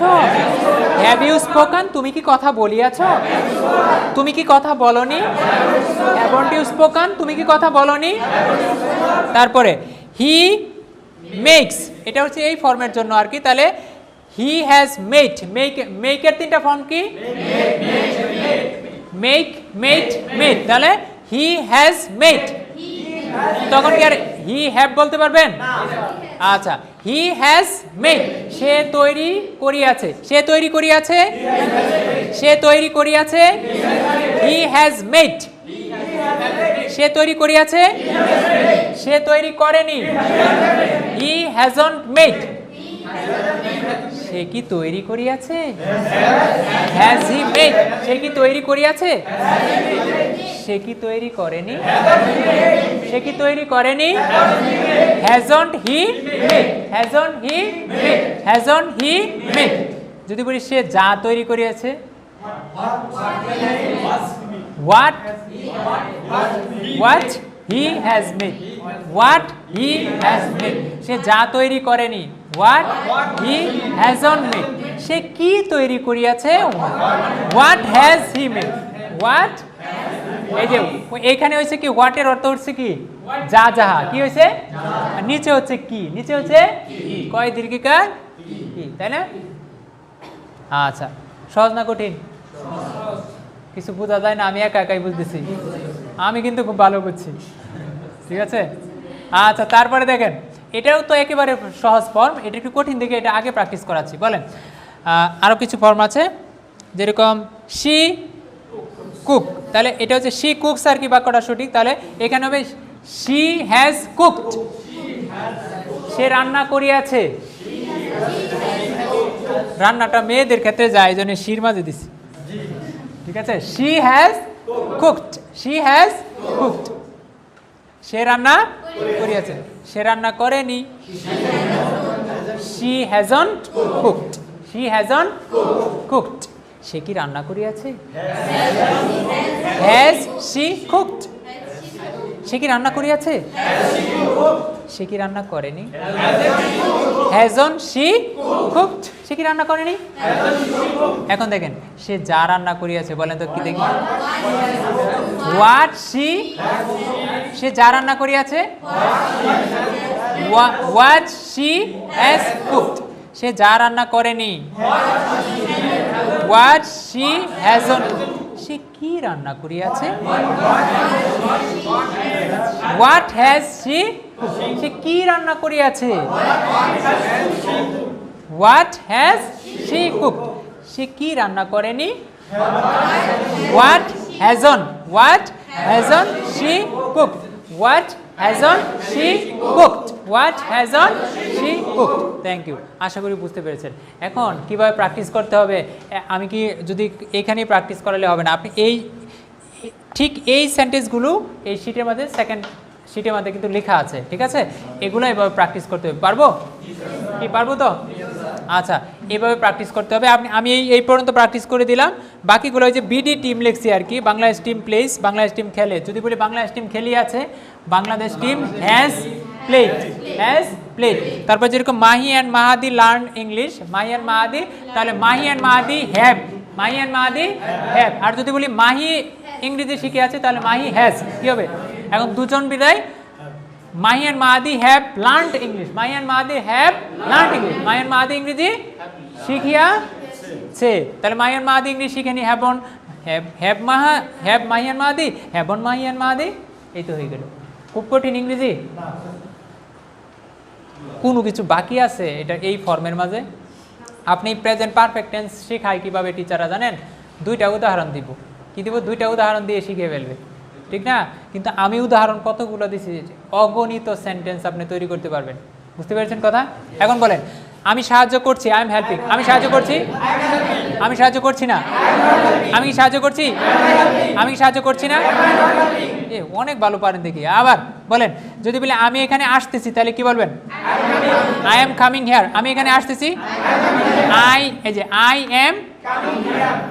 হ্যাভ ইউ স্পোকেন, তুমি কি কথা বলিয়াছ, তুমি কি কথা বলনি, হ্যাভন্ট ইউ স্পোকেন, তুমি কি কথা বলনি। তারপরে হি মেক্স, এটা হচ্ছে এই ফর্মের জন্য আর কি। তাহলে হি হ্যাজ মেড, মেকের তিনটা ফর্ম কি, মেক, মেড, মেড। তাহলে হি হ্যাজ মেড, তখন কি আর হি হ্যাভ বলতে পারবেন? আচ্ছা, হি হ্যাজ মেড, সে তৈরি করিয়াছে, সে তৈরি করিয়াছে, সে তৈরি করিয়াছে, হি হ্যাজ মেড, সে তৈরি করিয়াছে, সে তৈরি করেনি, হি হ্যাজন্ট মেড, সে কি তৈরি করিয়াছে, হ্যাজ হি মেড, সে কি তৈরি করিয়াছে, সে কি তৈরি করেনি, সে কি তৈরি করেনি, hasn't he made, hasn't he made, hasn't he made. যদি বলি সে যা তৈরি করিয়াছে, what what he has made, what he has made, সে যা তৈরি করেনি, what he hasn't made, সে কি তৈরি করিয়াছে, what has he made, what, এই যে এইখানে হয়েছে কি, what এর অর্থ হচ্ছে কি, যা যাহা, কি হয়েছে, নিচে হচ্ছে কি, নিচে হচ্ছে কয় দীর্ঘিকার কি, তাই না? আচ্ছা, সহজ না কঠিন? কিছু বোঝা যায় না, আমি একা একাই বুঝতেছি, আমি কিন্তু খুব ভালো বুঝছি, ঠিক আছে। আচ্ছা, তারপরে দেখেন, এটাও তো একেবারে সহজ ফর্ম, এটা একটু কঠিন দেখে এটা আগে প্র্যাকটিস করাচ্ছি। বলেন, আরও কিছু ফর্ম আছে, যেরকম শি কুক, তাহলে এটা হচ্ছে শি কুকস আর কি বাক্যটা সঠিক। তাহলে এখানে হবে শি হ্যাজ কুকড, সে রান্না করিয়াছে, রান্নাটা মেয়েদের ক্ষেত্রে যায়, এই জন্য শির মাঝে দিছি, ঠিক আছে। She has cooked, she has cooked, সে রান্না করিয়াছে, সে রান্না করেনি, she hasn't cooked, she hasn't cooked, সে কি রান্না করিয়াছে, হ্যাজ শি কুকড, সে কি রান্না করিয়াছে, সে কি রান্না করেনি, হ্যাজন্ট শি কুকড, সে কি রান্না করেনি। এখন দেখেন, সে যা রান্না করিয়াছে, বলেন তো কি দেখি, হোয়াট শি, সে যা রান্না করিয়াছে, হোয়াট শি হ্যাজ কুকড, সে যা রান্না করেনি, হোয়াট শি হ্যাজন্ট, সে কি রান্না করিয়াছে, হোয়াট হ্যাজ শি, সে কি রান্না করিয়াছে, হোয়াট হ্যাজ শি কুকড, সে কি রান্না করেনি, what hasn't, what hasn't she cooked, what hasn't she cooked, what hasn't she cooked. Thank you, আশা করি বুঝতে পেরেছেন। এখন কিভাবে প্র্যাকটিস করতে হবে, আমি কি যদি এখানেই প্র্যাকটিস করালে হবে না, আপনি এই ঠিক এই সেন্টেন্সগুলো এই শিটের মধ্যে, সেকেন্ড শিটের মধ্যে কিন্তু লেখা আছে, ঠিক আছে, এগুলো এভাবে প্র্যাকটিস করতে হবে। পারবো কি, পারবো তো? আচ্ছা, এইভাবে প্র্যাকটিস করতে হবে। আমি এই পর্যন্ত প্র্যাকটিস করে দিলাম, বাকিগুলো ওই যে বিডি টিম লিখছি আর কি, Bangladesh team plays, Bangladesh team খেলে। যদি বলি বাংলাদেশ টিম খেলি আছে, Bangladesh team has played, has played. তারপর যেরকম Mahi and Mahadi learn English, Mahi and Mahadi, তাহলে Mahi and Mahadi have, Mahi and Mahadi have. আর যদি বলি মাহি ইংরেজি শিখে আছে, তাহলে মাহি হ্যাজ, কি হবে? এখন দুজন বিদায়, Mahi and Mahadi have learned English, Mahi and Mahadi have learned English, Mahi and Mahadi ইংরেজি শিখিয়াছে। তাহলে মাহি অ্যান্ড মাহাদি ইংলিশ শিখেনি, haven't, have Mahi and Mahadi, haven't Mahi and Mahadi, এই তো হয়ে গেল। খুব কঠিন ইংরেজি? কোনো কিছু বাকি আছে এটা এই ফর্মের মাঝে? আপনি প্রেজেন্ট পারফেক্ট টেন্স শেখায় কিভাবে টিচাররা জানেন? দুইটা উদাহরণ দিব। কি দিব? দুইটা উদাহরণ দিয়ে শিখে ফেলবে, ঠিক না? কিন্তু আমি উদাহরণ কতগুলো দিছি, অগণিত সেন্টেন্স আপনি তৈরি করতে পারবেন। বুঝতে পেরেছেন কথা? এখন বলেন, আমি সাহায্য করছি, আই এম হেল্পিং। আমি সাহায্য করছি, আমি সাহায্য করছি না, আমি কি সাহায্য করছি, আমি কি সাহায্য করছি না? এ অনেক ভালো পারেন দেখি। আবার বলেন, যদি বলে আমি এখানে আসতেছি, তাহলে কি বলবেন? I am coming here. আমি এখানে আসতেছি, এই যে I am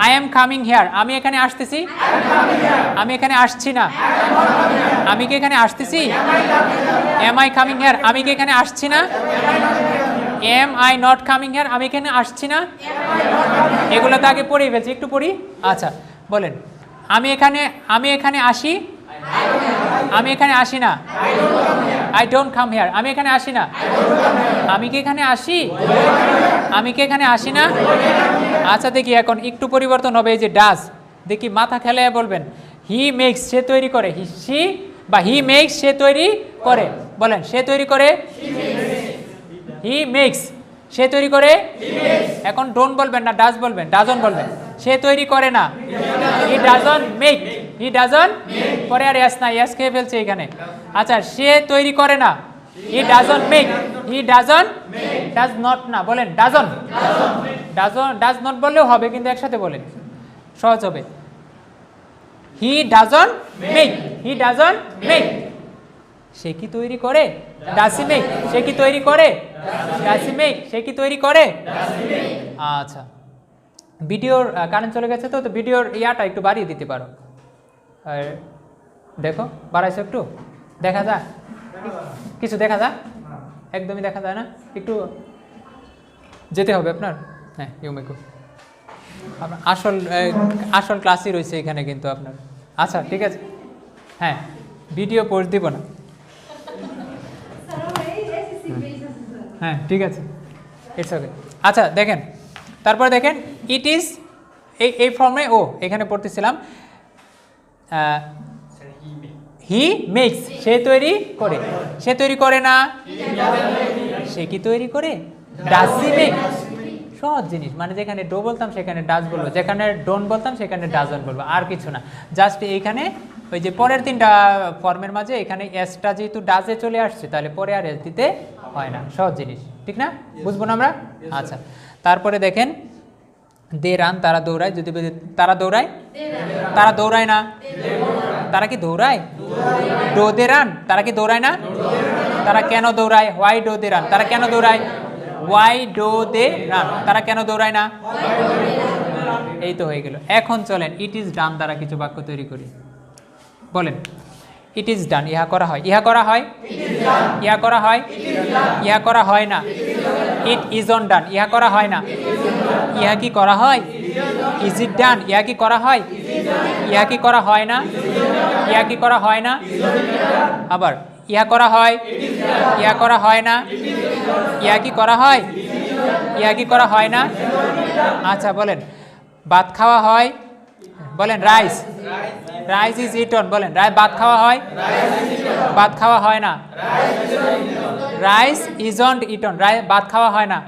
I am coming here, আমি এখানে আসতেছি, আমি এখানে আসছি না, আমি কি এখানে আসতেছি, এম আই কামিং হিয়ার, আমি কি এখানে আসছি না, am I not coming here, আমি এখানে আসছি না, এগুলো তো আগে পড়েই ফেলছি, একটু পড়ি। আচ্ছা বলেন, আমি এখানে আসি, আমি এখানে আসি না, আই ডোন্ট কাম হিয়ার, আমি এখানে আসি না, আমি কি এখানে আসি, আমি কি এখানে আসি না। আচ্ছা দেখি এখন একটু পরিবর্তন হবে, এই যে ডাজ, দেখি মাথা খেলে বলবেন, হি মেক্স, সে তৈরি করে, সি বা হি মেক্স, সে তৈরি করে, বলেন সে তৈরি করে, হি মেক্স, সে তৈরি করে। এখন ডোন্ট বলবেন না, ডাজ বলবেন, ডাজন বলবেন, সে তৈরি করে না, হি ডাজন মেক, হি ডাজন, পরে আর এস না, এস খেয়ে ফেলছে এখানে। আচ্ছা সে তৈরি করে না, হি doesn't make, he doesn't, does not না, বলেন ডাজন, ডাজন, ডাজ নট বললেও হবে কিন্তু একসাথে বলেন, সহজ হবে। He doesn't make, he doesn't make, সে কি তৈরি করে, ডাজ হি মেক, সে কি তৈরি করে, ডাজ হি মেক, সে কি তৈরি করে। আচ্ছা ভিডিওর কারেন্ট চলে গেছে, তো ভিডিওর ইয়াটা একটু বাড়িয়ে দিতে পারো, আর দেখো বাড়াইছো একটু, দেখা যায় কিছু, দেখা যায় একদমই দেখা যায় না, একটু যেতে হবে আপনার। হ্যাঁ ইউমেকো আপনার আসল ক্লাসই রয়েছে এখানে কিন্তু আপনার। আচ্ছা ঠিক আছে, হ্যাঁ ভিডিও পোস্ট দিব না, হ্যাঁ ঠিক আছে, ইটস ওকে। আচ্ছা দেখেন, তারপর দেখেন ইট ইজ, এই ফর্মে ও এখানে পড়তেছিলাম, হি মেক্স, সে তৈরি করে, সে তৈরি করে না, সে কি তৈরি করে, ডাজ হি মেক, সহজ জিনিস, মানে যেখানে ডো বলতাম সেখানে ডাজ বলবো, যেখানে ডোন্ট বলতাম সেখানে ডাজন বলবো, আর কিছু না। জাস্ট এইখানে ওই যে পরের তিনটা ফর্মের মাঝে এখানে এসটা যেহেতু ডাজে চলে আসছে, তাহলে পরে আর এস দিতে হয় না, সহজ জিনিস, ঠিক না, বুঝবো না আমরা। আচ্ছা তারপরে দেখেন, দে রান, তারা দৌড়ায়, যদি তারা দৌড়ায়, তারা দৌড়ায় না, তারা কি দৌড়ায়, ডো দে রান, তারা কি দৌড়ায় না, তারা কেন দৌড়ায়, হোয়াই ডো দে রান, তারা কেন দৌড়ায়, হোয়াই ডো দে রান, তারা কেন দৌড়ায় না। এই তো হয়ে গেল। এখন চলেন ইট ইজ ডান দ্বারা কিছু বাক্য তৈরি করি, বলেন ইট ইজ ডান, ইহা করা হয়, ইহা করা হয়, ইহা করা হয়, ইহা করা হয় না, ইট ইজ অন ডান, ইহা করা হয় না, ইহা কি করা হয়, ইজ ইট ডান, ইহা কি করা হয়, ইহা কি করা হয় না, ইহা কি করা হয় না, আবার ইহা করা হয়, ইহা করা হয় না, ইহা কি করা হয়, ইহা কি করা হয় না। আচ্ছা বলেন ভাত খাওয়া হয়, বলেন রাইস, রাইস ইজ ইটন, বলেন ভাত খাওয়া হয়, ভাত খাওয়া হয় না, রাইস ইজন্ট ইটন, ভাত খাওয়া হয় না,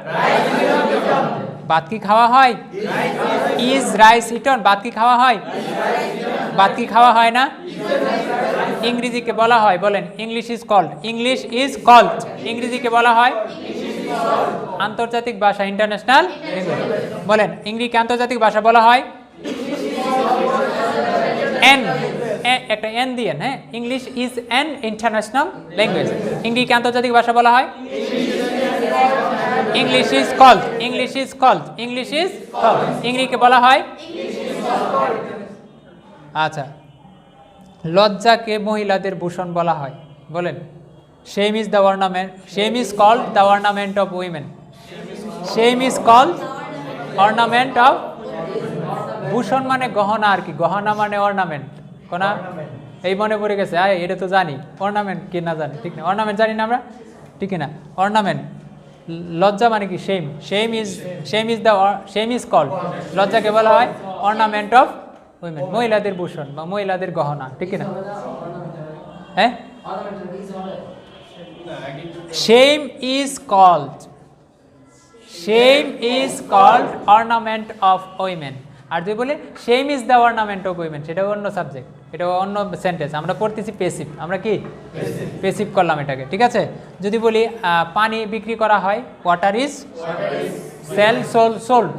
ভাত কি খাওয়া হয়, ইজ রাইস ইটন, ভাত কি খাওয়া হয়, ভাত কি খাওয়া হয় না। ইংরেজিকে বলা হয়, বলেন English is called, English is called, ইংরেজিকে বলা হয় আন্তর্জাতিক ভাষা, ইন্টারন্যাশনাল ল্যাঙ্গুয়েজ, বলেন ইংরেজিকে আন্তর্জাতিক ভাষা বলা হয়, এন, একটা এন দিয়েন, হ্যাঁ, English is an international language, ইংরেজিকে আন্তর্জাতিক ভাষা বলা হয়, English is called, English is called, English is called, ইংরেজিকে বলা হয়। আচ্ছা লজ্জাকে মহিলাদের ভূষণ বলা হয়, বলেন shame is the ornament, shame is called the ornament of women, shame is called ornament of, ভূষণ মানে গহনা আর কি, গহনা মানে অর্নামেন্ট, কোনা এই মনে পড়ে গেছে, এটা তো জানি, অর্নামেন্ট কি না জানি, ঠিক না, অর্নামেন্ট জানি না আমরা, ঠিক না, অর্নামেন্ট। লজ্জা মানে কি, shame, shame is the, shame is called, লজ্জাকে বলা হয় অর্নামেন্ট অফ উইমেন, মহিলাদের ভূষণ বা মহিলাদের গহনা, ঠিক না, হ্যাঁ। Shame is called, shame is called ornament of women, আর যদি বলে shame is the ornament of women, সেটা অন্য সাবজেক্ট, এটা অন্য সেন্টেন্স, আমরা পড়তেছি পেসিভ, আমরা কি পেসিভ করলাম এটাকে, ঠিক আছে। যদি বলি পানি বিক্রি করা হয়, water is sale, sole, sold,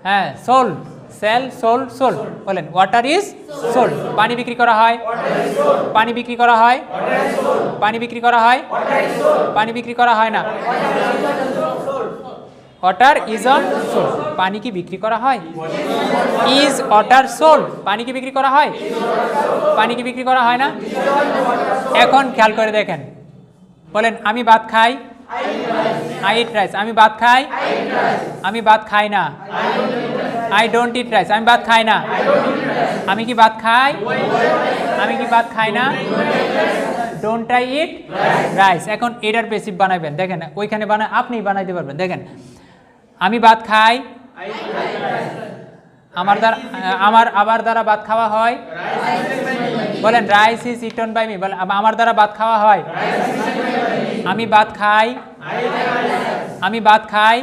হ্যাঁ সোল্ড, সেল, সোল্ড, সোল্ড, বলেন ওয়াটার ইজ সোল্ড, পানি বিক্রি করা হয়, পানি বিক্রি করা হয়, পানি বিক্রি করা হয়, পানি বিক্রি করা হয় না, ওয়াটার ইজ অন সোল্ড। পানি কি বিক্রি করা হয়? Is water sold. পানি কি বিক্রি করা হয়? পানি কি বিক্রি করা হয় না? এখন খেয়াল করে দেখেন, বলেন আমি ভাত খাই, আই ইট রাইস। আমি ভাত খাই, আমি ভাত খাই না, আই ডোন্ট ইট রাইস। আমি ভাত খাই না। আমি কি ভাত খাই? আমি কি ভাত খাই না? Don't I eat rice. এখন এটার পেসিভ বানাবেন, দেখেন ওইখানে বানায় আপনি বানাইতে পারবেন। দেখেন আমি ভাত খাই, আমার দ্বারা ভাত খাওয়া হয়। বলেন rice is eaten by me. বলেন আমার দ্বারা ভাত খাওয়া হয়। আমি ভাত খাই, আমি ভাত খাই,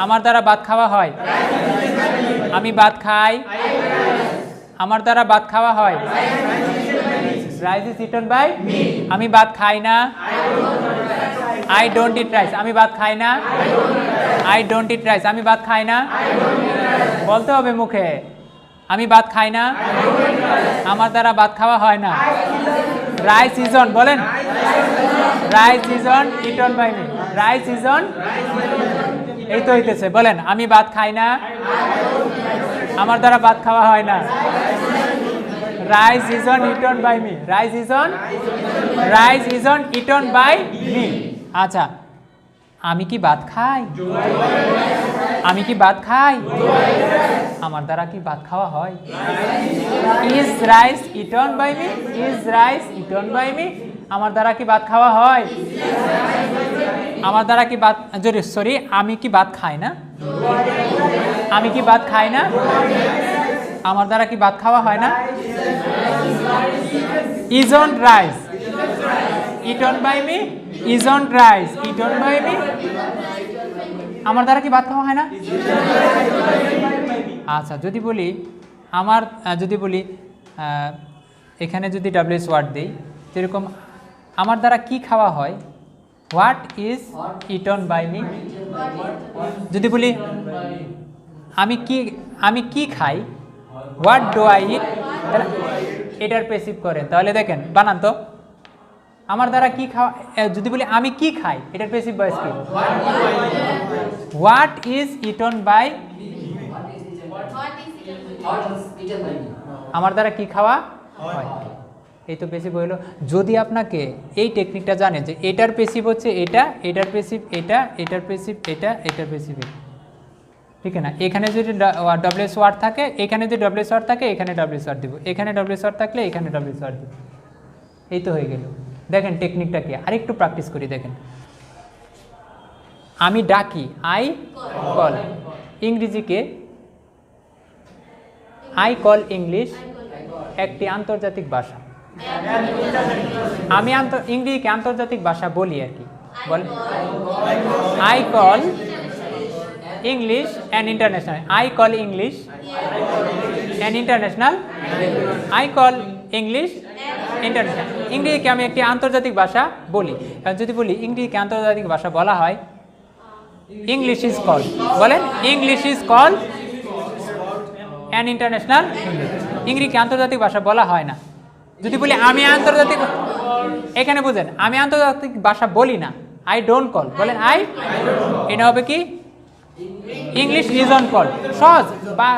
আমার দ্বারা ভাত খাওয়া হয়। আমি ভাত খাই, আমার দ্বারা ভাত খাওয়া হয়। Rice is eaten by me. আমি ভাত খাই না, আই ডোন্ট ইট রাইস। আমি ভাত খাই না, আই ডোন্ট ইট রাইস। আমি ভাত খাই না, বলতে হবে মুখে। আমি ভাত খাই না, আমার দ্বারা ভাত খাওয়া হয় না। রাইস ইজ অন, বলেন rice is on eaten by me. Rice is on, এই তো হইতেছে। বলেন আমি ভাত খাই না, আমার দ্বারা ভাত খাওয়া হয় না। Rice is on eaten by me. Rice is on eaten by me. আচ্ছা, আমি কি ভাত খাই? আমি কি ভাত খাই? আমার দ্বারা কি ভাত খাওয়া হয়? Is rice eaten by me? Is rice eaten by me? আমার দ্বারা কি ভাত খাওয়া হয়? আমার দ্বারা কি ভাত, সরি, আমি কি ভাত খাই না? আমি কি ভাত খাই না? আমার দ্বারা কি ভাত খাওয়া হয় না? Isn't rice eaten by me? Isn't rice eaten by me? আমার দ্বারা কি ভাত খাওয়া হয় না? আচ্ছা, যদি বলি এখানে যদি ডাব্লিউএস ওয়ার্ড দেই, যেরকম আমার দ্বারা কি খাওয়া হয়, what is eaten by me. যদি বলি আমি কি খাই, হোয়াট ডু আই ইট, এটার পেসিভ করেন। তাহলে দেখেন বানান তো, আমার দ্বারা কি খাওয়া। যদি বলি আমি কি খাই, এটার পেসিভ ভয়েস কি? হোয়াট ইজ ইটন বাই, আমার দ্বারা কি খাওয়া হয়, এই তো পেসিভ হইল। যদি আপনাকে এই টেকনিকটা জানেন যে এটার পেসিভ হচ্ছে এটা, এটার পেসিভ এটা, এটার পেসিভ এটা, এটার পেসিভ এটা, ঠিক না? এখানে যদি ডব্লিউএস ওয়ার্ড থাকে, এখানে যদি ডব্লিউএস ওয়ার্ড থাকে, এখানে ডব্লিউএস ওয়ার্ড দিব, এখানে ডব্লিউএস ওয়ার্ড থাকলে এখানে ডব্লিউএস ওয়ার্ড দিব। এই তো হয়ে গেল। দেখেন টেকনিকটা কি, আরেকটু প্র্যাকটিস করি। দেখেন আমি ডাকি, আই কল। ইংরেজিকে আই কল ইংলিশ একটি আন্তর্জাতিক ভাষা। আমি ইংরেজিকে আন্তর্জাতিক ভাষা বলি আর কি। বল, I call English and international. I call English and international. I call English international. ইংরেজিকে আমি একটি আন্তর্জাতিক ভাষা বলি। যদি বলি ইংরেজিকে আন্তর্জাতিক ভাষা বলা হয়, ইংলিশ ইজ কল। বলেন English is call and international. ইংরেজিকে আন্তর্জাতিক ভাষা বলা হয় না। যদি বলি আমি আন্তর্জাতিক, এখানে বুঝেন আমি আন্তর্জাতিক ভাষা বলি না, আই ডোন্ট কল। বলেন আই, এটা হবে কি ইংলিশ ইজ অন কল। সহজ, বা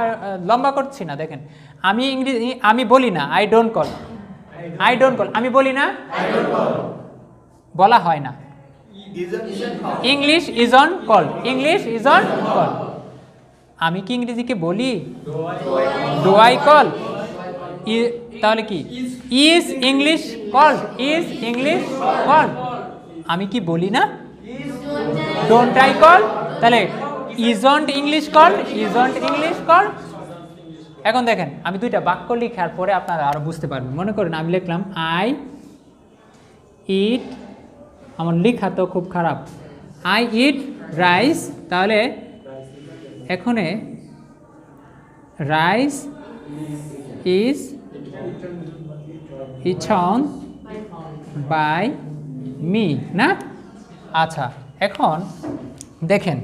লম্বা করছি না। দেখেন আমি ইংরেজি আমি বলি না, I don't call. I don't call, আমি বলি না, বলা হয় না। English is on call. English is on call. আমি কি ইংরেজিকে বলি, ডু আই কল? তাহলে কি is English call? Is English call. আমি কি বলি না, ডোন্ট আই কল? তাহলে isn't English call, isn't English call. এখন দেখেন আমি দুইটা বাক্য লিখার পরে আপনারা আরো বুঝতে পারবেন। মনে করেন আমি লিখলাম আই ইট, আমার লেখা তো খুব খারাপ, আই ইট রাইস। তাহলে এখানে rice is eaten by me না? আচ্ছা, এখন দেখেন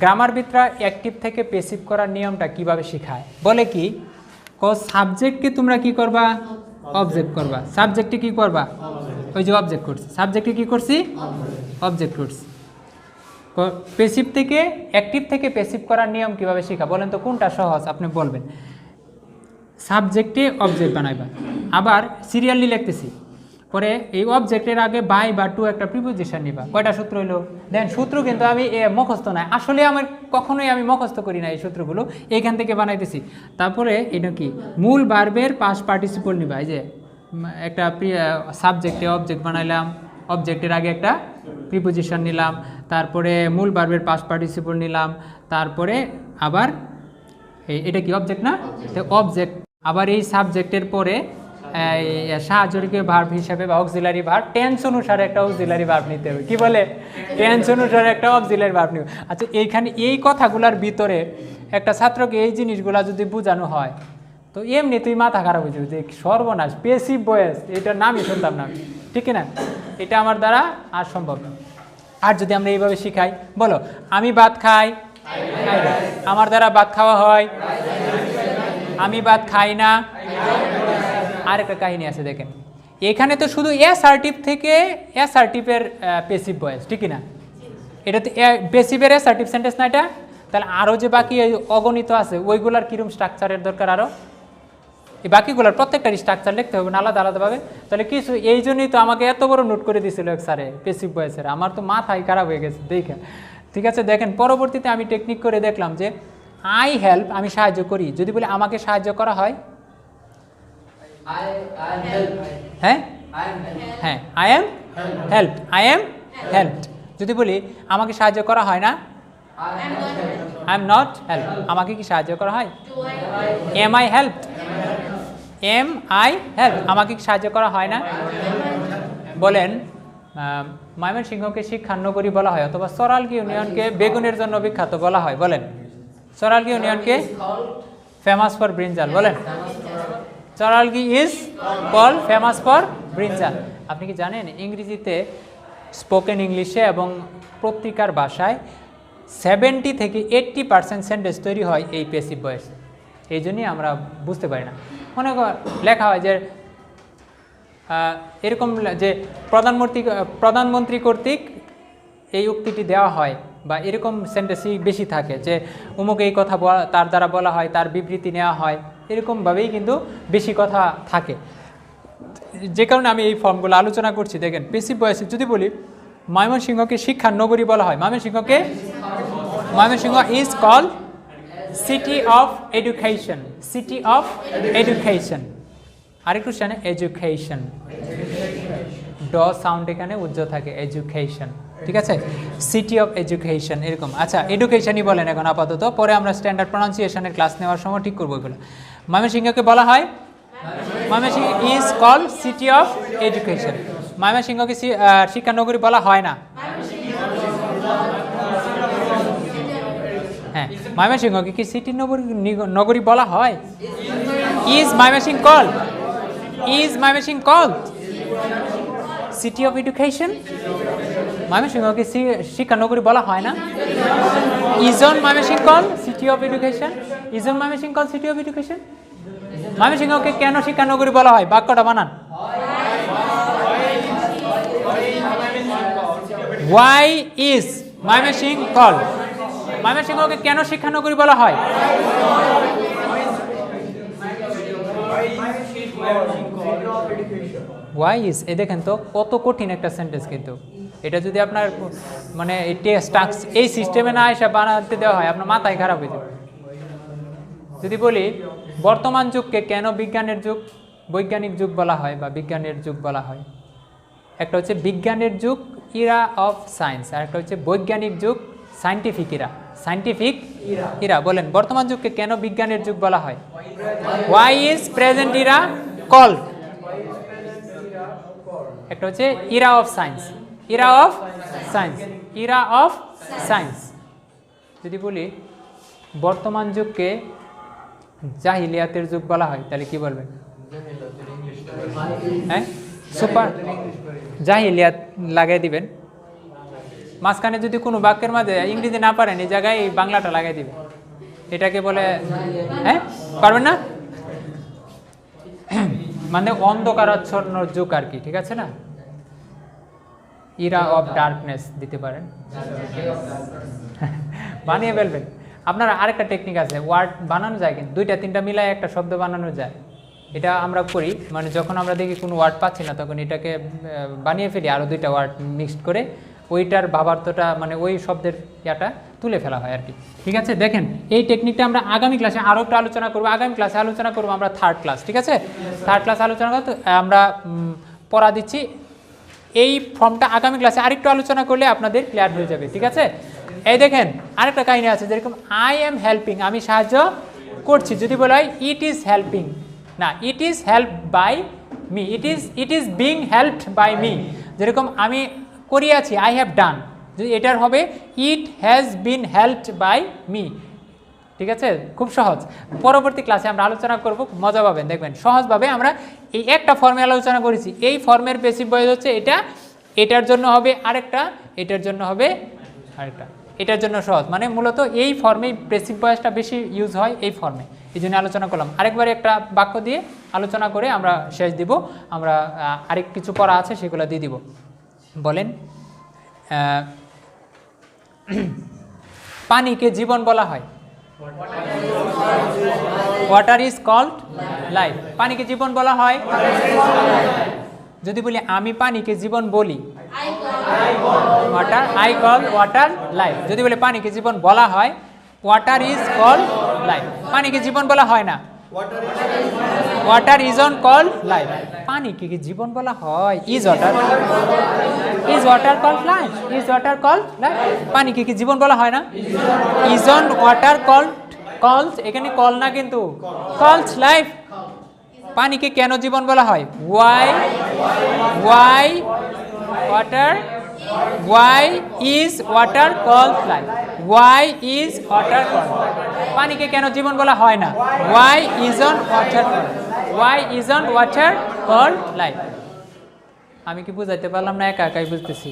গ্রামারবিদরা অ্যাক্টিভ থেকে পেসিভ করার নিয়মটা কিভাবে শেখায়। বলে কি, সাবজেক্টকে তোমরা কি করবা, অবজেক্ট করবা। সাবজেক্টে কি করবা, ওই যে অবজেক্ট করছি, সাবজেক্টে কি করছি, অবজেক্ট করছি। পেসিভ থেকে অ্যাক্টিভ থেকে পেসিভ করার নিয়ম কিভাবে শেখা বলেন তো, কোনটা সহজ আপনি বলবেন। সাবজেক্টে অবজেক্ট বানাইবা, আবার সিরিয়ালি লিখতেছি, পরে এই অবজেক্টের আগে বাই বা টু একটা প্রিপোজিশন নিবা। কয়টা সূত্র হইলো? দেন সূত্র কিন্তু আমি মুখস্থ নাই, আসলে আমার কখনোই আমি মুখস্থ করি না এই সূত্রগুলো, এইখান থেকে বানাইতেছি। তারপরে এটা কি মূল ভার্বের পাস্ট পার্টিসিপল নিবা, এই যে একটা সাবজেক্টে অবজেক্ট বানাইলাম, অবজেক্টের আগে একটা প্রিপোজিশন নিলাম, তারপরে মূল ভার্বের পাস্ট পার্টিসিপল নিলাম, তারপরে আবার এটা কি অবজেক্ট না, তো অবজেক্ট, আবার এই সাবজেক্টের পরে সাহায্যকারী ভার্ব হিসেবে বা অক্সিলারি ভার্ব, টেন্স অনুসারে একটা অক্সিলারি ভার্ব নিতে হবে। কি বলে? টেন্স অনুসারে একটা অক্সিলারি ভার্ব নিতে হবে। আচ্ছা, এইখানে এই কথাগুলোর ভিতরে একটা ছাত্রকে এই জিনিসগুলা যদি বোঝানো হয় তো এমনি তুই মাথা খারাপ হয়ে যাবে যে সর্বনাশ, পেসিভ ভয়েস, এটার নামই শুনতাম না, ঠিক না? এটা আমার দ্বারা আর সম্ভব না। আর যদি আমরা এইভাবে শিখাই, বলো আমি ভাত খাই, আমার দ্বারা ভাত খাওয়া হয়, আমি ভাত খাই না। আরেকটা কাহিনী আছে দেখেন, এখানে তো শুধু অ্যাসার্টিভ থেকে অ্যাসার্টিভের পেসিভ ভয়েস, ঠিক না? এটা তো পেসিভের অ্যাসার্টিভ সেন্টেন্স না এটা, তাহলে আরও যে বাকি অগণিত আছে ওইগুলার কিরম স্ট্রাকচারের দরকার, আরও এই বাকিগুলোর প্রত্যেকটারই স্ট্রাকচার লিখতে হবে না আলাদা আলাদাভাবে। তাহলে কিছু এই জন্যই তো আমাকে এত বড় নোট করে দিয়েছিল এক স্যারে পেসিভ ভয়েসের, আমার তো মাথায় খারাপ হয়ে গেছে দেখে। ঠিক আছে, দেখেন পরবর্তীতে আমি টেকনিক করে দেখলাম যে আই হেল্প, আমি সাহায্য করি, যদি বলি আমাকে সাহায্য করা হয়, হ্যাঁ হ্যাঁ I am help, I am helped. যদি বলি আমাকে সাহায্য করা হয় না, আই এম নট হেল্প, আমাকে কি সাহায্য করা হয়? Am I helped, am I help, আমাকে কি সাহায্য করা হয় না? বলেন ময়মনসিংহকে শিক্ষানগরী বলা হয়, অথবা সরালকি ইউনিয়নকে বেগুনের জন্য বিখ্যাত বলা হয়, বলেন সরালকি ইউনিয়নকে ফেমাস ফর ব্রিঞ্জাল, বলেন Saralki is call famous for brinjal. আপনি কি জানেন ইংরেজিতে স্পোকেন ইংলিশে এবং পত্রিকার ভাষায় 70 থেকে 80% সেন্টেন্স তৈরি হয় এই পেসিভ ভয়েস। এই জন্যই আমরা বুঝতে পারি না। মনে কর লেখা হয় যে এরকম যে প্রধানমন্ত্রী কর্তৃক এই উক্তিটি দেওয়া হয়, বা এরকম সেন্টেন্সই বেশি থাকে যে অমুক এই কথা তার দ্বারা বলা হয়, তার বিবৃতি নেওয়া হয়, এরকমভাবেই কিন্তু বেশি কথা থাকে। যে কারণে আমি এই ফর্মগুলো আলোচনা করছি। দেখেন পেসিভ ভয়েসে যদি বলি ময়মনসিংহকে শিক্ষার নগরী বলা হয়, Mymensingh is call city of education, city of education, আরেকটু জানে এডুকেশন, ড সাউন্ড এখানে উজ্জ্বল থাকে, এডুকেশন, ঠিক আছে, সিটি অফ এডুকেশন এরকম। আচ্ছা এডুকেশনই বলেন এখন আপাতত, পরে আমরা স্ট্যান্ডার্ড প্রনাউন্সিয়েশনের ক্লাস নেওয়ার সময় ঠিক করবো এগুলো। ময়মনসিংহকে বলা হয়, Mymensingh is call city of education, ময়মনসিংহকে শিক্ষানগরী বলা হয় না। হ্যাঁ, ময়মনসিংহকে কি সিটি নগরী বলা হয়? Is Mymensingh call, is Mymensingh call city of education? ময়মনসিংহকে শিক্ষানগরী বলা হয় না। Isn't Mymensingh call city of education, isn't Mymensingh call city of education? ময়মনসিংহকে কেন শিক্ষানগরী বলা হয়? বাক্যটা বানান। Why is Mymensingh call? ময়মনসিংহকে কেন শিক্ষানগরী বলা হয়? Why is, এ দেখেন তো কত কঠিন একটা সেন্টেন্স, কিন্তু এটা যদি আপনার মানে এই সিস্টেমে না এসে বানাতে দেওয়া হয় আপনার মাথায় খারাপ হয়ে যাবে। যদি বলি বর্তমান যুগকে কেন বিজ্ঞানের যুগ, বৈজ্ঞানিক যুগ বলা হয় বা বিজ্ঞানের যুগ বলা হয়? একটা হচ্ছে বিজ্ঞানের যুগ, ইরা অফ সায়েন্স, আর একটা হচ্ছে বৈজ্ঞানিক যুগ, সায়েন্টিফিক ইরা, সায়েন্টিফিক ইরা। বলেন বর্তমান যুগকে কেন বিজ্ঞানের যুগ বলা হয়? Why is present era called? একটা হচ্ছে Ira of science, Ira of science, Ira of science. যদি বলি বর্তমান যুগকে জাহিলিয়াতের যুগ বলা হয়, তাহলে কি বলবেন? হ্যাঁ, সুপার জাহিলিয়াত লাগাই দিবেন। মাঝখানে যদি কোনো বাক্যের মাঝে ইংরেজি না পারেন এই জায়গায় এই বাংলাটা লাগাই দিবেন। এটাকে বলে, হ্যাঁ পারবেন না, মানে অন্ধকারাচ্ছন্ন যুগ আর কি, ঠিক আছে না? ইরা অফ ডার্কনেস দিতে পারেন, বানিয়ে ফেলবেন। আপনার আরেকটা টেকনিক আছে, ওয়ার্ড বানানো যায় কিন্তু 2-3টা মিলায় একটা শব্দ বানানো যায়। এটা আমরা করি, মানে যখন আমরা দেখি কোনো ওয়ার্ড পাচ্ছি না তখন এটাকে বানিয়ে ফেলি, আরও 2টা ওয়ার্ড মিক্সড করে ওইটার ভাবার্থটা মানে ওই শব্দের ইয়াটা তুলে ফেলা হয় আর কি। ঠিক আছে, দেখেন এই টেকনিকটা আমরা আগামী ক্লাসে আরও একটু আলোচনা করবো। আগামী ক্লাসে আলোচনা করবো আমরা থার্ড ক্লাস, ঠিক আছে? থার্ড ক্লাস আলোচনা করতে আমরা পড়া দিচ্ছি। এই ফর্মটা আগামী ক্লাসে আরেকটু আলোচনা করলে আপনাদের ক্লিয়ার হয়ে যাবে, ঠিক আছে? এই দেখেন আরেকটা কাহিনী আছে, যেরকম আই এম হেল্পিং, আমি সাহায্য করছি, যদি বলা হয় ইট ইজ হেল্পিং, না it is help by me, it is being helped by me. যেরকম আমি করিয়াছি, আই হ্যাভ ডান, যদি এটার হবে it has been helped by me. ঠিক আছে, খুব সহজ। পরবর্তী ক্লাসে আমরা আলোচনা করব, মজা পাবেন, দেখবেন সহজভাবে আমরা এই একটা ফর্মে আলোচনা করেছি। এই ফর্মের পেসিভ ভয়েস হচ্ছে এটা, এটার জন্য হবে আরেকটা, এটার জন্য হবে আরেকটা, এটার জন্য সহজ, মানে মূলত এই ফর্মেই পেসিভ ভয়েসটা বেশি ইউজ হয়, এই ফর্মে, এই জন্য আলোচনা করলাম। আরেকবারে একটা বাক্য দিয়ে আলোচনা করে আমরা শেষ দিব। আমরা আরেক কিছু পড়া আছে সেগুলো দিয়ে দিব। বলেন, পানিকে জীবন বলা হয়, ওয়াটার ইজ কল্ড লাইফ। পানিকে জীবন বলা হয়। যদি বলি আমি পানিকে জীবন বলি, water, I call water life. যদি বলি পানিকে জীবন বলা হয়, ওয়াটার ইজ কল্ড লাইফ। পানিকে জীবন বলা হয় না, water is on call life. পানিকে কি জীবন বলা হয়? Is water call life, is water call life. পানিকে কি জীবন বলা হয় না? ইজ অন ওয়াটার কল, কলস, এখানে কল না কিন্তু, কলস লাইফ। পানিকে কেন জীবন বলা হয়? Why water, why is water call life, why is water call. পানিকে কেন জীবন বলা হয় না? Why is on water, why is on water call life. আমি কি বুঝাইতে পারলাম না? একা একাই বুঝতেছি।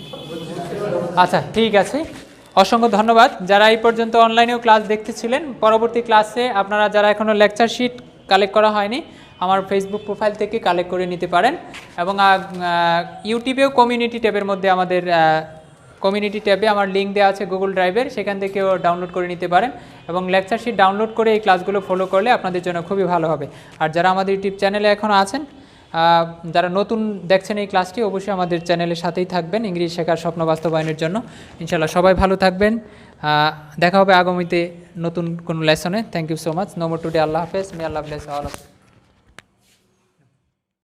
আচ্ছা, ঠিক আছে, অসংখ্য ধন্যবাদ যারা এই পর্যন্ত অনলাইনেও ক্লাস দেখতেছিলেন। পরবর্তী ক্লাসে আপনারা যারা এখনও লেকচার শিট কালেক্ট করা হয়নি, আমার ফেসবুক প্রোফাইল থেকে কালেক্ট করে নিতে পারেন, এবং ইউটিউবেও কমিউনিটি ট্যাবের মধ্যে আমাদের কমিউনিটি ট্যাবে আমার লিঙ্ক দেওয়া আছে গুগল ড্রাইভের, সেখান থেকেও ডাউনলোড করে নিতে পারেন, এবং লেকচার শিট ডাউনলোড করে এই ক্লাসগুলো ফলো করলে আপনাদের জন্য খুবই ভালো হবে। আর যারা আমাদের ইউটিউব চ্যানেলে এখনও আছেন, যারা নতুন দেখছেন এই ক্লাসটি, অবশ্যই আমাদের চ্যানেলের সাথেই থাকবেন ইংরেজি শেখার স্বপ্ন বাস্তবায়নের জন্য। ইনশাআল্লাহ সবাই ভালো থাকবেন, দেখা হবে আগামীতে নতুন কোনো লেসনে। Thank you so much. No more today. Allah হাফেজ। May Allah bless all of you.